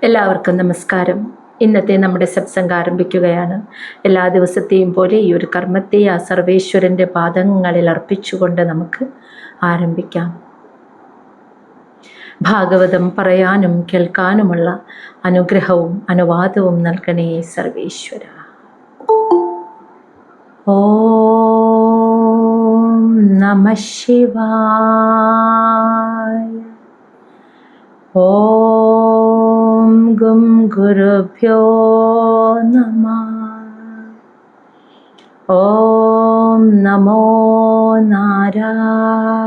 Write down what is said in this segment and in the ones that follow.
എല്ലാവർക്കും നമസ്കാരം. ഇന്നത്തെ നമ്മുടെ സത്സംഗം ആരംഭിക്കുകയാണ്. എല്ലാ ദിവസത്തെയും പോലെ ഈ ഒരു കർമ്മത്തെ ആ സർവേശ്വരൻ്റെ പാദങ്ങളിൽ അർപ്പിച്ചുകൊണ്ട് നമുക്ക് ആരംഭിക്കാം. ഭാഗവതം പറയാനും കേൾക്കാനുമുള്ള അനുഗ്രഹവും അനുവാദവും നൽകണേ സർവേശ്വര. ഓം നമഃ ശിവായ. ഓം ഗും ഗുരുഭ്യോ നമഃ. ഓം നമോ നാരായണായ.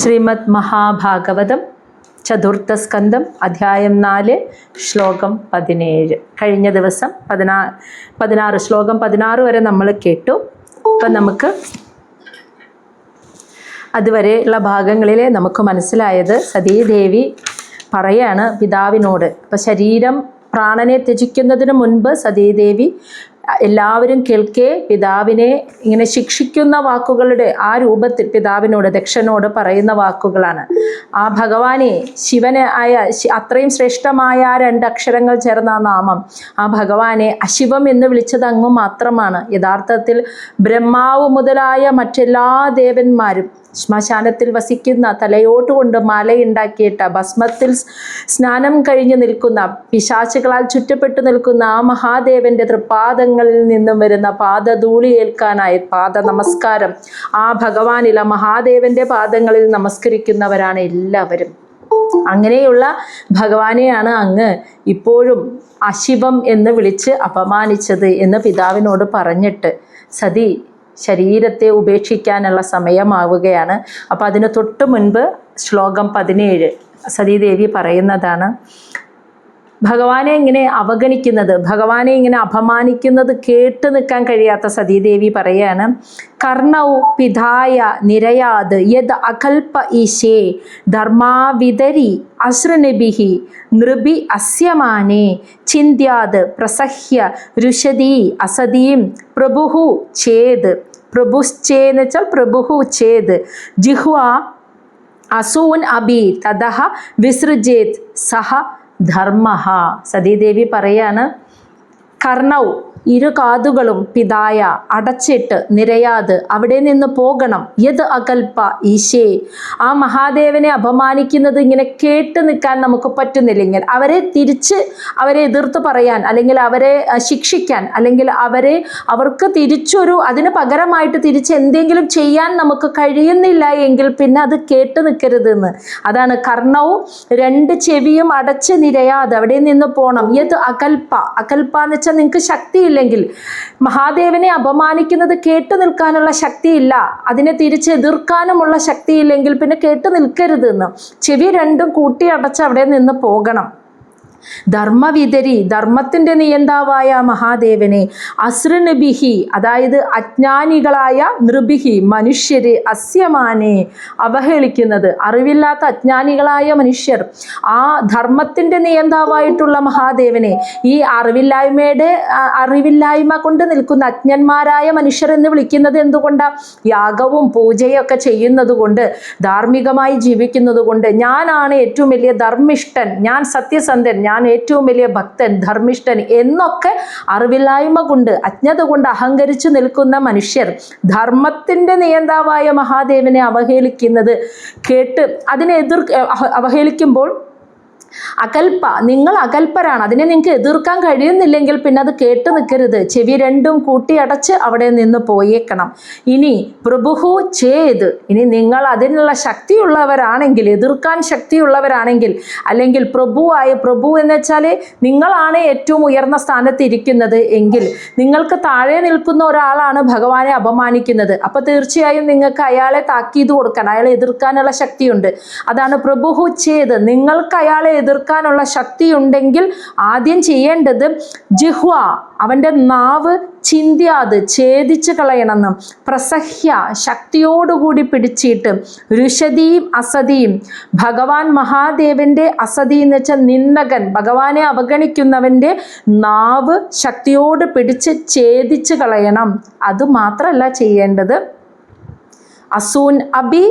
ശ്രീമദ് മഹാഭാഗവതം ചതുർത്ഥ സ്കന്ധം അധ്യായം 4 ശ്ലോകം 17. കഴിഞ്ഞ ദിവസം 16 ശ്ലോകം 16 വരെ നമ്മൾ കേട്ടു. അപ്പം നമുക്ക് അതുവരെയുള്ള ഭാഗങ്ങളിലെ നമുക്ക് മനസ്സിലായത് സതീദേവി പറയാണ് പിതാവിനോട്. അപ്പം ശരീരം പ്രാണനെ ത്യജിക്കുന്നതിന് മുൻപ് സതീദേവി എല്ലാവരും കേൾക്കെ പിതാവിനെ ഇങ്ങനെ ശിക്ഷിക്കുന്ന വാക്കുകളുടെ ആ രൂപത്തിൽ പിതാവിനോട് ദക്ഷനോട് പറയുന്ന വാക്കുകളാണ്. ആ ഭഗവാനെ ശിവന് ആയ അത്രയും ശ്രേഷ്ഠമായ ആ 2 അക്ഷരങ്ങൾ ചേർന്ന ആ നാമം, ആ ഭഗവാനെ അശിവം എന്ന് വിളിച്ചത് അങ്ങ് മാത്രമാണ്. യഥാർത്ഥത്തിൽ ബ്രഹ്മാവ് മുതലായ മറ്റെല്ലാ ദേവന്മാരും ശ്മശാനത്തിൽ വസിക്കുന്ന, തലയോട്ടുകൊണ്ട് മാലയുണ്ടാക്കിയിട്ട, ഭസ്മത്തിൽ സ്നാനം കഴിഞ്ഞ് നിൽക്കുന്ന, പിശാചുകളാൽ ചുറ്റപ്പെട്ടു നിൽക്കുന്ന ആ മഹാദേവന്റെ തൃപ്പാദങ്ങളിൽ നിന്നും വരുന്ന പാദധൂളി ഏൽക്കാനായി പാദ നമസ്കാരം ആ ഭഗവാനിൽ, ആ മഹാദേവന്റെ പാദങ്ങളിൽ നമസ്കരിക്കുന്നവരാണ് എല്ലാവരും. അങ്ങനെയുള്ള ഭഗവാനെയാണ് അങ്ങ് ഇപ്പോഴും അശിവം എന്ന് വിളിച്ച് അപമാനിച്ചത് എന്ന് പിതാവിനോട് പറഞ്ഞിട്ട് സതി ശരീരത്തെ ഉപേക്ഷിക്കാനുള്ള സമയമാവുകയാണ്. അപ്പോൾ അതിന് തൊട്ട് മുൻപ് ശ്ലോകം 17 സതീദേവി പറയുന്നതാണ്, ഭഗവാനെ ഇങ്ങനെ അവഗണിക്കുന്നത്, ഭഗവാനെ ഇങ്ങനെ അപമാനിക്കുന്നത് കേട്ട് നിൽക്കാൻ കഴിയാത്ത സതീദേവി പറയാണ്, കർണൗ പിതായ നിരയാത് യദ് അകൽപ ഈശേ ധർമാവിതരി അശ്രുനിഭിഹി നൃഭി അസ്യമാനേ ചിന്ത്യാത് പ്രസഹ്യ രുഷദീ അസതീം പ്രഭുഹു ചേത്. പ്രഭുശ്ചേന്ന് വെച്ചാൽ പ്രഭുഹു ചേത് ജിഹ്വ അസൂൻ അഭി തദഹ വിസൃജേത് സഹ ധർമ്മഹ. സതീദേവി പറയാണ്, കർണൗ 2 കാതുകളും പിതായ അടച്ചിട്ട് നിരയാത് അവിടെ നിന്ന് പോകണം. യത് അകൽപ ഈശേ, ആ മഹാദേവനെ അപമാനിക്കുന്നത് ഇങ്ങനെ കേട്ട് നിൽക്കാൻ നമുക്ക് പറ്റുന്നില്ലെങ്കിൽ അവരെ എതിർത്ത് പറയാൻ, അല്ലെങ്കിൽ അവരെ ശിക്ഷിക്കാൻ, അല്ലെങ്കിൽ അവർക്ക് അതിന് പകരമായിട്ട് തിരിച്ച് എന്തെങ്കിലും ചെയ്യാൻ നമുക്ക് കഴിയുന്നില്ല എങ്കിൽ പിന്നെ അത് കേട്ട് നിൽക്കരുതെന്ന്. അതാണ് കർണൗ 2 ചെവിയും അടച്ച് നിരയാതെ അവിടെ നിന്ന് പോകണം. യത് അകൽപ, അകൽപ എന്ന് വെച്ചാൽ നിങ്ങൾക്ക് ശക്തിയില്ലെങ്കിൽ, മഹാദേവനെ അപമാനിക്കുന്നത് കേട്ടു നിൽക്കാനുള്ള ശക്തിയില്ല, അതിനെ തിരിച്ച് എതിർക്കാനുമുള്ള ശക്തിയില്ലെങ്കിൽ പിന്നെ കേട്ടു നിൽക്കരുതെന്ന്. ചെവി 2 കൂട്ടി അടച്ച് അവിടെ നിന്ന് പോകണം. ധർമ്മവിതരി, ധർമ്മത്തിൻ്റെ നിയന്താവായ മഹാദേവനെ, അസൃനിഭിഹി, അതായത് അജ്ഞാനികളായ നൃഭിഹി മനുഷ്യരെ, അസ്യമാനെ അവഹേളിക്കുന്നത്, അറിവില്ലാത്ത അജ്ഞാനികളായ മനുഷ്യർ ആ ധർമ്മത്തിൻ്റെ നിയന്താവായിട്ടുള്ള മഹാദേവനെ, ഈ അറിവില്ലായ്മ കൊണ്ട് നിൽക്കുന്ന അജ്ഞന്മാരായ മനുഷ്യർ എന്ന് വിളിക്കുന്നത് എന്തുകൊണ്ടാണ്? യാഗവും പൂജയും ഒക്കെ ചെയ്യുന്നത് കൊണ്ട്, ധാർമ്മികമായി ജീവിക്കുന്നത് കൊണ്ട്, ഞാനാണ് ഏറ്റവും വലിയ ധർമ്മിഷ്ഠൻ, ഞാൻ സത്യസന്ധൻ, ഞാൻ ഏറ്റവും വലിയ ഭക്തൻ, ധർമ്മിഷ്ഠൻ എന്നൊക്കെ അറിവില്ലായ്മ കൊണ്ട്, അജ്ഞത കൊണ്ട് അഹങ്കരിച്ചു നിൽക്കുന്ന മനുഷ്യർ ധർമ്മത്തിൻ്റെ നിയന്താവായ മഹാദേവനെ അവഹേളിക്കുന്നത് കേട്ട് അവഹേളിക്കുമ്പോൾ അകൽപ, നിങ്ങൾ അകൽപ്പരാണ്, അതിനെ നിങ്ങൾക്ക് എതിർക്കാൻ കഴിയുന്നില്ലെങ്കിൽ പിന്നെ അത് കേട്ട് നിൽക്കരുത്. ചെവി 2 കൂട്ടി അടച്ച് അവിടെ നിന്ന് പോയേക്കണം. ഇനി പ്രഭുഹു ചേത്, ഇനി നിങ്ങൾ അതിനുള്ള ശക്തിയുള്ളവരാണെങ്കിൽ, എതിർക്കാൻ ശക്തിയുള്ളവരാണെങ്കിൽ, അല്ലെങ്കിൽ പ്രഭു എന്ന് വെച്ചാൽ നിങ്ങളാണ് ഏറ്റവും ഉയർന്ന സ്ഥാനത്ത് ഇരിക്കുന്നത് എങ്കിൽ, നിങ്ങൾക്ക് താഴെ നിൽക്കുന്ന ഒരാളാണ് ഭഗവാനെ അപമാനിക്കുന്നത്, അപ്പോൾ തീർച്ചയായും നിങ്ങൾക്ക് അയാളെ താക്കീത് കൊടുക്കാൻ, അയാളെ എതിർക്കാനുള്ള ശക്തിയുണ്ട്. അതാണ് പ്രഭുഹു ചേത്, നിങ്ങൾക്ക് അയാളെ എതിർക്കാനുള്ള ശക്തിയുണ്ടെങ്കിൽ ആദ്യം ചെയ്യേണ്ടത് ജിഹ്വ, അവൻ്റെ നാവ് ചിന്ത്യാത് ഛേദിച്ച് കളയണമെന്ന്, പ്രസഹ്യ ശക്തിയോടുകൂടി പിടിച്ചിട്ട്, രുഷതിയും അസതിയും ഭഗവാൻ മഹാദേവൻ്റെ അസതി എന്ന് വെച്ചാൽ നിന്ദകൻ, ഭഗവാനെ അവഗണിക്കുന്നവൻ്റെ നാവ് ശക്തിയോട് പിടിച്ച് ഛേദിച്ച് കളയണം. അതുമാത്രമല്ല ചെയ്യേണ്ടത് അസൂൻ അബി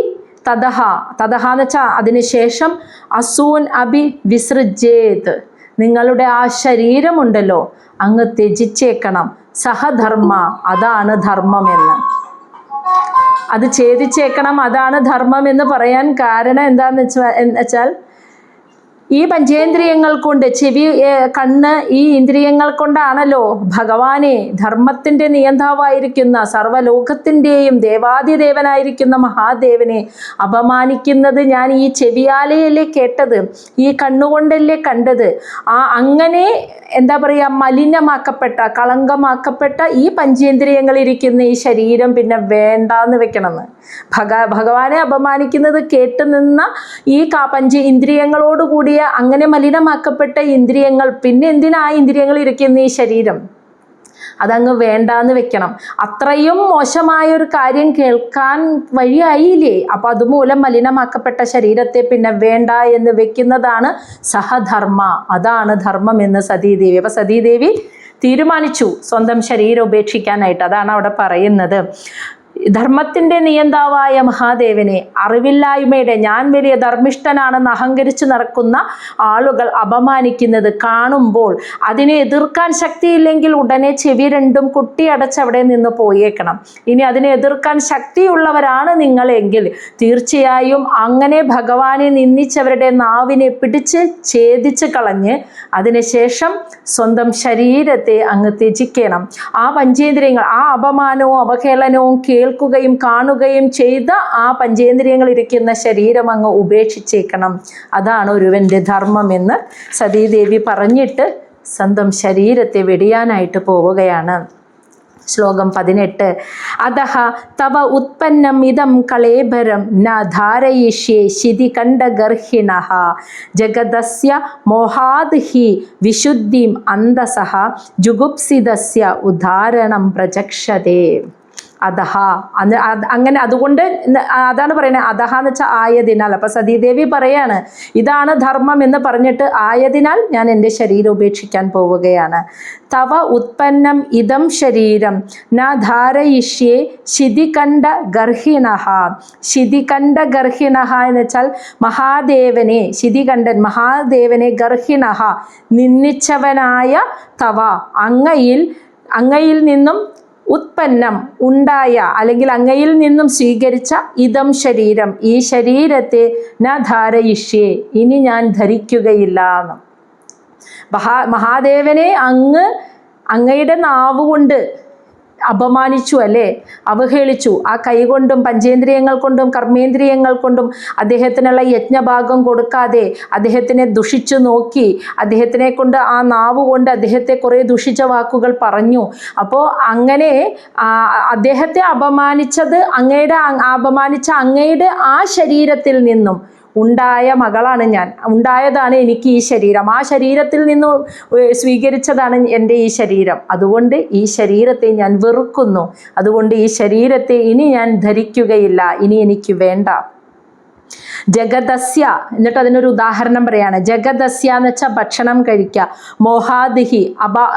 തദഹ, തദഹ എന്ന് വെച്ചാൽ അതിനുശേഷം അസൂൻ അബി വിസൃജേത്, നിങ്ങളുടെ ആ ശരീരമുണ്ടല്ലോ അങ്ങ് ത്യജിച്ചേക്കണം. സഹധർമ്മ, അതാണ് ധർമ്മമെന്ന്. അത് ഛേദിച്ചേക്കണം, അതാണ് ധർമ്മം എന്ന് പറയാൻ കാരണം എന്താണെന്ന് വെച്ചാൽ ഈ പഞ്ചേന്ദ്രിയങ്ങൾ കൊണ്ട്, ചെവി, കണ്ണ്, ഈ ഇന്ദ്രിയങ്ങൾ കൊണ്ടാണല്ലോ ഭഗവാനെ, ധർമ്മത്തിൻ്റെ നിയന്താവായിരിക്കുന്ന സർവ്വലോകത്തിൻ്റെയും ദേവാദിദേവനായിരിക്കുന്ന മഹാദേവനെ അപമാനിക്കുന്നത് ഞാൻ ഈ ചെവിയാലയല്ലേ കേട്ടത്, ഈ കണ്ണുകൊണ്ടല്ലേ കണ്ടത്. അങ്ങനെ എന്താ പറയുക, മലിനമാക്കപ്പെട്ട, കളങ്കമാക്കപ്പെട്ട ഈ പഞ്ചേന്ദ്രിയങ്ങളിരിക്കുന്ന ഈ ശരീരം പിന്നെ വേണ്ടാന്ന് വെക്കണമെന്ന്. ഭഗവാനെ അപമാനിക്കുന്നത് കേട്ട് നിന്ന ഈ ഇന്ദ്രിയങ്ങളോടുകൂടിയ അങ്ങനെ മലിനമാക്കപ്പെട്ട ഇന്ദ്രിയങ്ങൾ പിന്നെ എന്തിനാ ഇന്ദ്രിയങ്ങൾ ഇരിക്കുന്ന ഈ ശരീരം, അതങ്ങ് വേണ്ടാന്ന് വെക്കണം. അത്രയും മോശമായൊരു കാര്യം കേൾക്കാൻ വഴിയായില്ലേ. അപ്പം അതുമൂലം മലിനമാക്കപ്പെട്ട ശരീരത്തെ പിന്നെ വേണ്ട എന്ന് വെക്കുന്നതാണ് സഹധർമ്മ, അതാണ് ധർമ്മം എന്ന് സതീദേവി. അപ്പം സതീദേവി തീരുമാനിച്ചു സ്വന്തം ശരീരം ഉപേക്ഷിക്കാനായിട്ട്. അതാണ് അവിടെ പറയുന്നത്. ധർമ്മത്തിൻ്റെ നിയന്താവായ മഹാദേവനെ അറിവില്ലായ്മയുടെ, ഞാൻ വലിയ ധർമ്മിഷ്ഠനാണെന്ന് അഹങ്കരിച്ച് നടക്കുന്ന ആളുകൾ അപമാനിക്കുന്നത് കാണുമ്പോൾ അതിനെ എതിർക്കാൻ ശക്തിയില്ലെങ്കിൽ ഉടനെ ചെവി രണ്ടും കുട്ടിയടച്ച് അവിടെ നിന്ന് പോയേക്കണം. ഇനി അതിനെ എതിർക്കാൻ ശക്തിയുള്ളവരാണ് നിങ്ങളെങ്കിൽ തീർച്ചയായും അങ്ങനെ ഭഗവാനെ നിന്ദിച്ചവരുടെ നാവിനെ പിടിച്ച് ഛേദിച്ച് കളഞ്ഞ് അതിനുശേഷം സ്വന്തം ശരീരത്തെ അങ്ങ് ത്യജിക്കണം. ആ പഞ്ചേന്ദ്രിയങ്ങൾ, ആ അപമാനവും അവഹേളനവും കേൾക്കുകയും കാണുകയും ചെയ്ത ആ പഞ്ചേന്ദ്രിയങ്ങൾ ഇരിക്കുന്ന ശരീരം അങ്ങ് ഉപേക്ഷിച്ചേക്കണം. അതാണ് ഒരുവൻ്റെ ധർമ്മമെന്ന് സതീദേവി പറഞ്ഞിട്ട് സ്വന്തം ശരീരത്തെ വെടിയാനായിട്ട് പോവുകയാണ്. ശ്ലോകം 18. അധഃ തവ ഉത്പന്നം ഇദം കളേബരം ന ധാരയിഷ്യേ ശിതികണ്ഠഗർഹിണഃ ജഗദസ്യ മോഹാദ് ഹി വിശുദ്ധിം അന്തസഃ ജുഗുപ്സിതസ്യ ഉദാഹരണം പ്രചക്ഷതേ. അധഹ, അങ്ങനെ അതുകൊണ്ട് അതാണ് പറയുന്നത്. അധഹ എന്ന് വെച്ചാൽ ആയതിനാൽ. അപ്പം സതീദേവി പറയാണ് ഇതാണ് ധർമ്മം എന്ന് പറഞ്ഞിട്ട് ആയതിനാൽ ഞാൻ എൻ്റെ ശരീരം ഉപേക്ഷിക്കാൻ പോവുകയാണ്. തവ ഉത്പന്നം ഇതം ശരീരം ന ധാരയിഷ്യേ ശിതികണ്ഠ ഗർഹിണഃ. ശിതികണ്ഠ ഗർഹിണഃ എന്ന് വെച്ചാൽ മഹാദേവനെ, ശിതികണ്ഠൻ മഹാദേവനെ, ഗർഹിണഃ നിന്ദിച്ചവനായ തവ അങ്ങയിൽ നിന്നും ഉത്പന്നം ഉണ്ടായ അല്ലെങ്കിൽ അങ്ങയിൽ നിന്നും സ്വീകരിച്ച ഇതം ശരീരം, ഈ ശരീരത്തെ ന ധാരയിഷ്യേ, ഇനി ഞാൻ ധരിക്കുകയില്ല എന്ന്. മഹാദേവനെ അങ്ങയുടെ നാവുകൊണ്ട് അപമാനിച്ചു അല്ലേ, അവഹേളിച്ചു. ആ കൈകൊണ്ടും പഞ്ചേന്ദ്രിയങ്ങൾ കൊണ്ടും കർമ്മേന്ദ്രിയങ്ങൾ കൊണ്ടും അദ്ദേഹത്തിനുള്ള യജ്ഞഭാഗം കൊടുക്കാതെ അദ്ദേഹത്തിനെ ദുഷിച്ചു നോക്കി, അദ്ദേഹത്തിനെ കൊണ്ട് ആ നാവ് കൊണ്ട് അദ്ദേഹത്തെ കുറേ ദുഷിച്ച വാക്കുകൾ പറഞ്ഞു. അപ്പോൾ അങ്ങനെ അദ്ദേഹത്തെ അപമാനിച്ച അങ്ങയുടെ ആ ശരീരത്തിൽ നിന്നും ഉണ്ടായ മകളാണ് ഞാൻ, ഉണ്ടായതാണ് എനിക്ക് ഈ ശരീരം, ആ ശരീരത്തിൽ നിന്നും സ്വീകരിച്ചതാണ് എൻ്റെ ഈ ശരീരം. അതുകൊണ്ട് ഈ ശരീരത്തെ ഞാൻ വെറുക്കുന്നു, അതുകൊണ്ട് ഈ ശരീരത്തെ ഇനി ഞാൻ ധരിക്കുകയില്ല, ഇനി എനിക്ക് വേണ്ട. ജഗദസ്യ, എന്നിട്ട് അതിനൊരു ഉദാഹരണം പറയാണ്. ജഗദസ്യ എന്ന് വെച്ചാൽ ഭക്ഷണം കഴിക്കുക, മോഹാദിഹി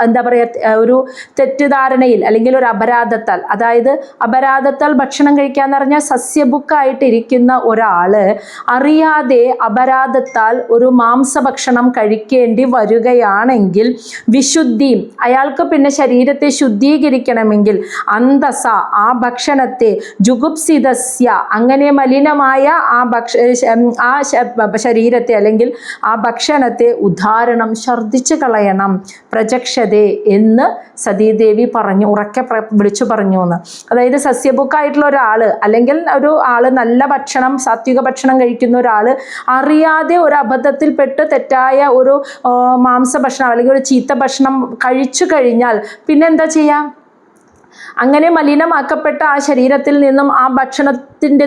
എന്താ പറയുക, ഒരു തെറ്റിദ്ധാരണയിൽ അല്ലെങ്കിൽ ഒരു അപരാധത്താൽ, അതായത് അപരാധത്താൽ ഭക്ഷണം കഴിക്കുക എന്ന് പറഞ്ഞാൽ സസ്യബുക്കായിട്ടിരിക്കുന്ന ഒരാൾ അറിയാതെ അപരാധത്താൽ ഒരു മാംസഭക്ഷണം കഴിക്കേണ്ടി വരികയാണെങ്കിൽ വിശുദ്ധിയും, അയാൾക്ക് പിന്നെ ശരീരത്തെ ശുദ്ധീകരിക്കണമെങ്കിൽ അന്തസ, ആ ഭക്ഷണത്തെ, ജുഗുപ്സിതസ്യ, അങ്ങനെ മലിനമായ ആ ശരീരത്തെ അല്ലെങ്കിൽ ആ ഭക്ഷണത്തെ ഉദാഹരണം ഛർദ്ദിച്ചു കളയണം, പ്രചക്ഷതേ എന്ന് സതീദേവി പറഞ്ഞു, ഉറക്കെ വിളിച്ചു പറഞ്ഞു എന്ന്. അതായത് സസ്യബുക്കായിട്ടുള്ള ഒരാൾ അല്ലെങ്കിൽ ഒരു ആൾ നല്ല ഭക്ഷണം, സാത്വിക ഭക്ഷണം കഴിക്കുന്ന ഒരാൾ അറിയാതെ ഒരു അബദ്ധത്തിൽപ്പെട്ട് തെറ്റായ ഒരു മാംസഭക്ഷണം അല്ലെങ്കിൽ ഒരു ചീത്ത ഭക്ഷണം കഴിച്ചു കഴിഞ്ഞാൽ പിന്നെന്താ ചെയ്യാം? അങ്ങനെ മലിനമാക്കപ്പെട്ട ആ ശരീരത്തിൽ നിന്നും ആ ഭക്ഷണം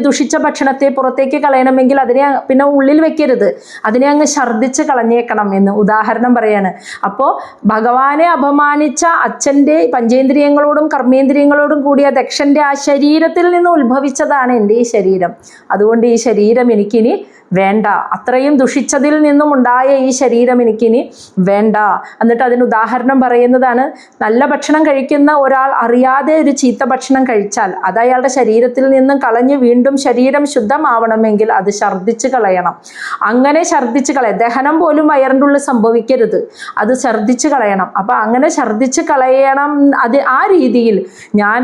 ദുഷിച്ച ഭക്ഷണത്തെ പുറത്തേക്ക് കളയണമെങ്കിൽ അതിനെ പിന്നെ ഉള്ളിൽ വെക്കരുത്, അതിനെ അങ്ങ് ഛർദ്ദിച്ച് കളഞ്ഞേക്കണം എന്ന് ഉദാഹരണം പറയാണ്. അപ്പോൾ ഭഗവാനെ അപമാനിച്ച അച്ഛൻ്റെ പഞ്ചേന്ദ്രിയങ്ങളോടും കർമ്മേന്ദ്രിയങ്ങളോടും കൂടിയ ദക്ഷൻ്റെ ആ ശരീരത്തിൽ നിന്ന് ഉത്ഭവിച്ചതാണ് എൻ്റെ ഈ ശരീരം. അതുകൊണ്ട് ഈ ശരീരം എനിക്കിനി വേണ്ട, അത്രയും ദുഷിച്ചതിൽ നിന്നും ഉണ്ടായ ഈ ശരീരം എനിക്കിനി വേണ്ട. എന്നിട്ട് അതിന് ഉദാഹരണം പറയുന്നതാണ്, നല്ല ഭക്ഷണം കഴിക്കുന്ന ഒരാൾ അറിയാതെ ഒരു ചീത്ത ഭക്ഷണം കഴിച്ചാൽ അത് അയാളുടെ ശരീരത്തിൽ നിന്നും കളഞ്ഞ് വീണ്ടും ശരീരം ശുദ്ധമാവണമെങ്കിൽ അത് ഛർദ്ദിച്ച് കളയണം. അങ്ങനെ ഛർദ്ദിച്ച് ദഹനം പോലും വയറിൻ്റെ ഉള്ളിൽ സംഭവിക്കരുത്, അത് ഛർദ്ദിച്ച് കളയണം. അപ്പം അങ്ങനെ ഛർദ്ദിച്ച് കളയണം. അത് ആ രീതിയിൽ ഞാൻ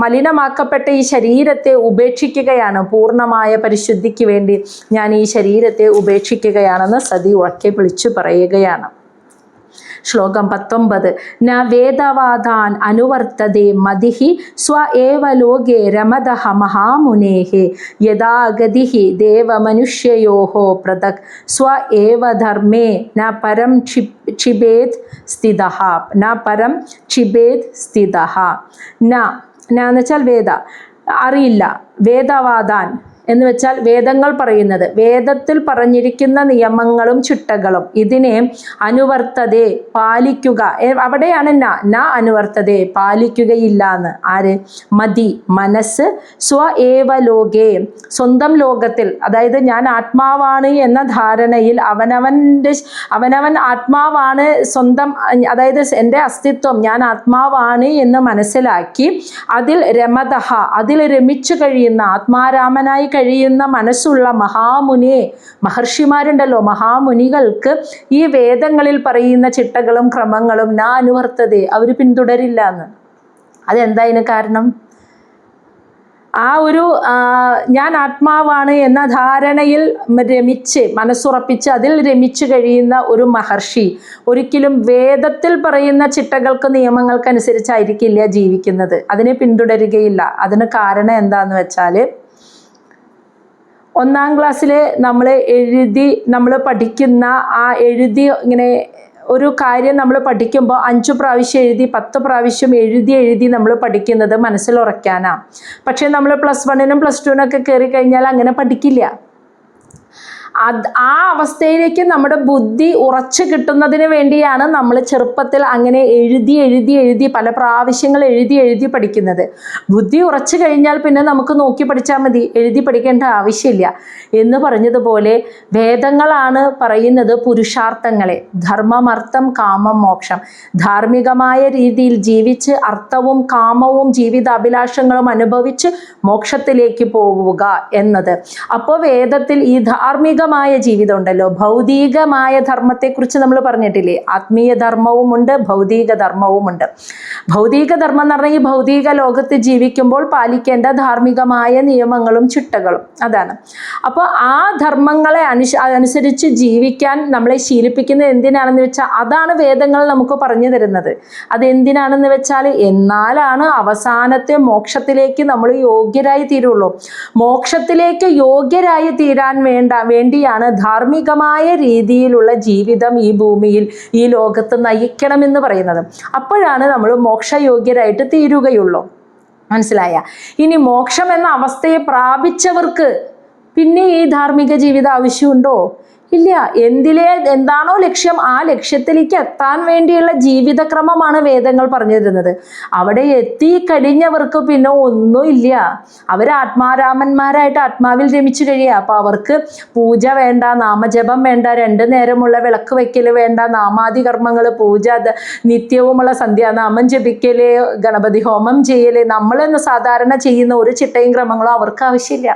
മലിനമാക്കപ്പെട്ട ഈ ശരീരത്തെ ഉപേക്ഷിക്കുകയാണ്, പൂർണ്ണമായ പരിശുദ്ധിക്ക് വേണ്ടി ഞാൻ ഈ ശരീരത്തെ ഉപേക്ഷിക്കുകയാണെന്ന് സതി ഉറക്കെ വിളിച്ചു പറയുകയാണ്. ശ്ലോകം 19. ന വേദവാദാൻ അനുവർത്തതേ മതിഹി സ്വ ഏവ ലോകേ രമദഃ മഹാമുനേഃ യഥാ ഗതിഃ ദേവമനുഷ്യയോഃ പൃഥക് സ്വ ഏവ ധർമ്മേ ന പരം ക്ഷിപേത് സ്ഥിതഃ ന പരം ക്ഷിപേത് സ്ഥിതഃ. ന എന്ന് വെച്ചാൽ വേദ, അറിയില്ല. വേദവാദാൻ എന്ന് വെച്ചാൽ വേദങ്ങൾ പറയുന്നത്, വേദത്തിൽ പറഞ്ഞിരിക്കുന്ന നിയമങ്ങളും ചിട്ടകളും ഇതിനെ അനുവർത്തതേ പാലിക്കുക. അവിടെയാണ് ന അനുവർത്തതേ പാലിക്കുകയില്ല എന്ന്. ആര്? മതി, മനസ്സ്. സ്വ ഏവ ലോകേ സ്വന്തം ലോകത്തിൽ, അതായത് ഞാൻ ആത്മാവാണ് എന്ന ധാരണയിൽ അവനവൻ ആത്മാവാണ്, സ്വന്തം അതായത് എൻ്റെ അസ്തിത്വം ഞാൻ ആത്മാവാണ് എന്ന് മനസ്സിലാക്കി അതിൽ രമതഃ അതിൽ രമിച്ചു കഴിയുന്ന ആത്മാരാമനായി കഴിയുന്ന മനസ്സുള്ള മഹാമുനിയെ, മഹർഷിമാരുണ്ടല്ലോ, മഹാമുനികൾക്ക് ഈ വേദങ്ങളിൽ പറയുന്ന ചിട്ടകളും ക്രമങ്ങളും നാ അനുവർത്തതേ അവർ പിന്തുടരില്ല എന്ന്. അതെന്താ അതിന് കാരണം? ആ ഒരു ഞാൻ ആത്മാവാണ് എന്ന ധാരണയിൽ രമിച്ച് മനസ്സുറപ്പിച്ച് അതിൽ രമിച്ചു കഴിയുന്ന ഒരു മഹർഷി ഒരിക്കലും വേദത്തിൽ പറയുന്ന ചിട്ടകൾക്ക് നിയമങ്ങൾക്കനുസരിച്ചായിരിക്കില്ല ജീവിക്കുന്നത്, അതിനെ പിന്തുടരുകയില്ല. അതിന് കാരണം എന്താന്ന് വെച്ചാൽ, 1ാം ക്ലാസ്സിൽ നമ്മൾ പഠിക്കുന്ന ആ എഴുതി ഒരു കാര്യം നമ്മൾ പഠിക്കുമ്പോൾ 5 പ്രാവശ്യം എഴുതി 10 പ്രാവശ്യം എഴുതി നമ്മൾ പഠിക്കുന്നത് മനസ്സിലുറയ്ക്കാനാണ്. പക്ഷേ നമ്മൾ +1നും +2നൊക്കെ കയറി കഴിഞ്ഞാൽ അങ്ങനെ പഠിക്കില്ല. ആ അവസ്ഥയിലേക്ക് നമ്മുടെ ബുദ്ധി ഉറച്ചു കിട്ടുന്നതിന് വേണ്ടിയാണ് നമ്മൾ ചെറുപ്പത്തിൽ അങ്ങനെ എഴുതി പല പ്രാവശ്യങ്ങൾ എഴുതി പഠിക്കുന്നത്. ബുദ്ധി ഉറച്ചു കഴിഞ്ഞാൽ പിന്നെ നമുക്ക് നോക്കി പഠിച്ചാൽ മതി, എഴുതി പഠിക്കേണ്ട ആവശ്യമില്ല. എന്ന് പറഞ്ഞതുപോലെ വേദങ്ങളാണ് പറയുന്നത് പുരുഷാർത്ഥങ്ങളെ, ധർമ്മം, അർത്ഥം, കാമം, മോക്ഷം. ധാർമ്മികമായ രീതിയിൽ ജീവിച്ച് അർത്ഥവും കാമവും ജീവിതാഭിലാഷങ്ങളും അനുഭവിച്ച് മോക്ഷത്തിലേക്ക് പോവുക എന്നത്. അപ്പോൾ വേദത്തിൽ ഈ ധാർമ്മികമായ ജീവിതം ഉണ്ടല്ലോ, ഭൗതികമായ ധർമ്മത്തെക്കുറിച്ച് നമ്മൾ പറഞ്ഞിട്ടില്ലേ, ആത്മീയ ധർമ്മവുമുണ്ട് ഭൗതിക ധർമ്മവുമുണ്ട്. ഭൗതിക ധർമ്മം എന്ന് പറഞ്ഞാൽ ഈ ഭൗതിക ലോകത്ത് ജീവിക്കുമ്പോൾ പാലിക്കേണ്ട ധാർമ്മികമായ നിയമങ്ങളും ചിട്ടകളും, അതാണ്. അപ്പോൾ ആ ധർമ്മങ്ങളെ അനുസരിച്ച് ജീവിക്കാൻ നമ്മളെ ശീലിപ്പിക്കുന്നത് എന്തിനാണെന്ന് വെച്ചാൽ അതാണ് വേദങ്ങൾ നമുക്ക് പറഞ്ഞു തരുന്നത്. അതെന്തിനാണെന്ന് വെച്ചാൽ എന്നാലാണ് അവസാനത്തെ മോക്ഷത്തിലേക്ക് നമ്മൾ യോഗ്യരായി തീരുള്ളൂ. മോക്ഷത്തിലേക്ക് യോഗ്യരായി തീരാൻ വേണ്ടിയാണ് ധാർമ്മികമായ രീതിയിലുള്ള ജീവിതം ഈ ഭൂമിയിൽ ഈ ലോകത്ത് നയിക്കണമെന്ന് പറയുന്നത്. അപ്പോഴാണ് നമ്മൾ മോക്ഷയോഗ്യരായിട്ട് തീരുകയുള്ളൂ. മനസ്സിലായ? ഇനി മോക്ഷം എന്ന അവസ്ഥയെ പ്രാപിച്ചവർക്ക് പിന്നെ ഈ ധാർമ്മിക ജീവിതം ആവശ്യമുണ്ടോ? ഇല്ല. എന്താണോ ലക്ഷ്യം ആ ലക്ഷ്യത്തിലേക്ക് എത്താൻ വേണ്ടിയുള്ള ജീവിതക്രമമാണ് വേദങ്ങൾ പറഞ്ഞു തരുന്നത്. അവിടെ എത്തിക്കഴിഞ്ഞവർക്ക് പിന്നെ ഒന്നുമില്ല, അവർ ആത്മാരാമന്മാരായിട്ട് ആത്മാവിൽ രമിച്ചു കഴിയുക. അപ്പോൾ അവർക്ക് പൂജ വേണ്ട, നാമജപം വേണ്ട, 2 നേരമുള്ള വിളക്ക് വയ്ക്കൽ വേണ്ട, നാമാദി കർമ്മങ്ങൾ, പൂജ, നിത്യവുമുള്ള സന്ധ്യാനാമം ജപിക്കൽ, ഗണപതി ഹോമം ചെയ്യൽ, നമ്മളെന്ന് സാധാരണ ചെയ്യുന്ന ഒരു ചിട്ടയും ക്രമങ്ങളും അവർക്ക് ആവശ്യമില്ല.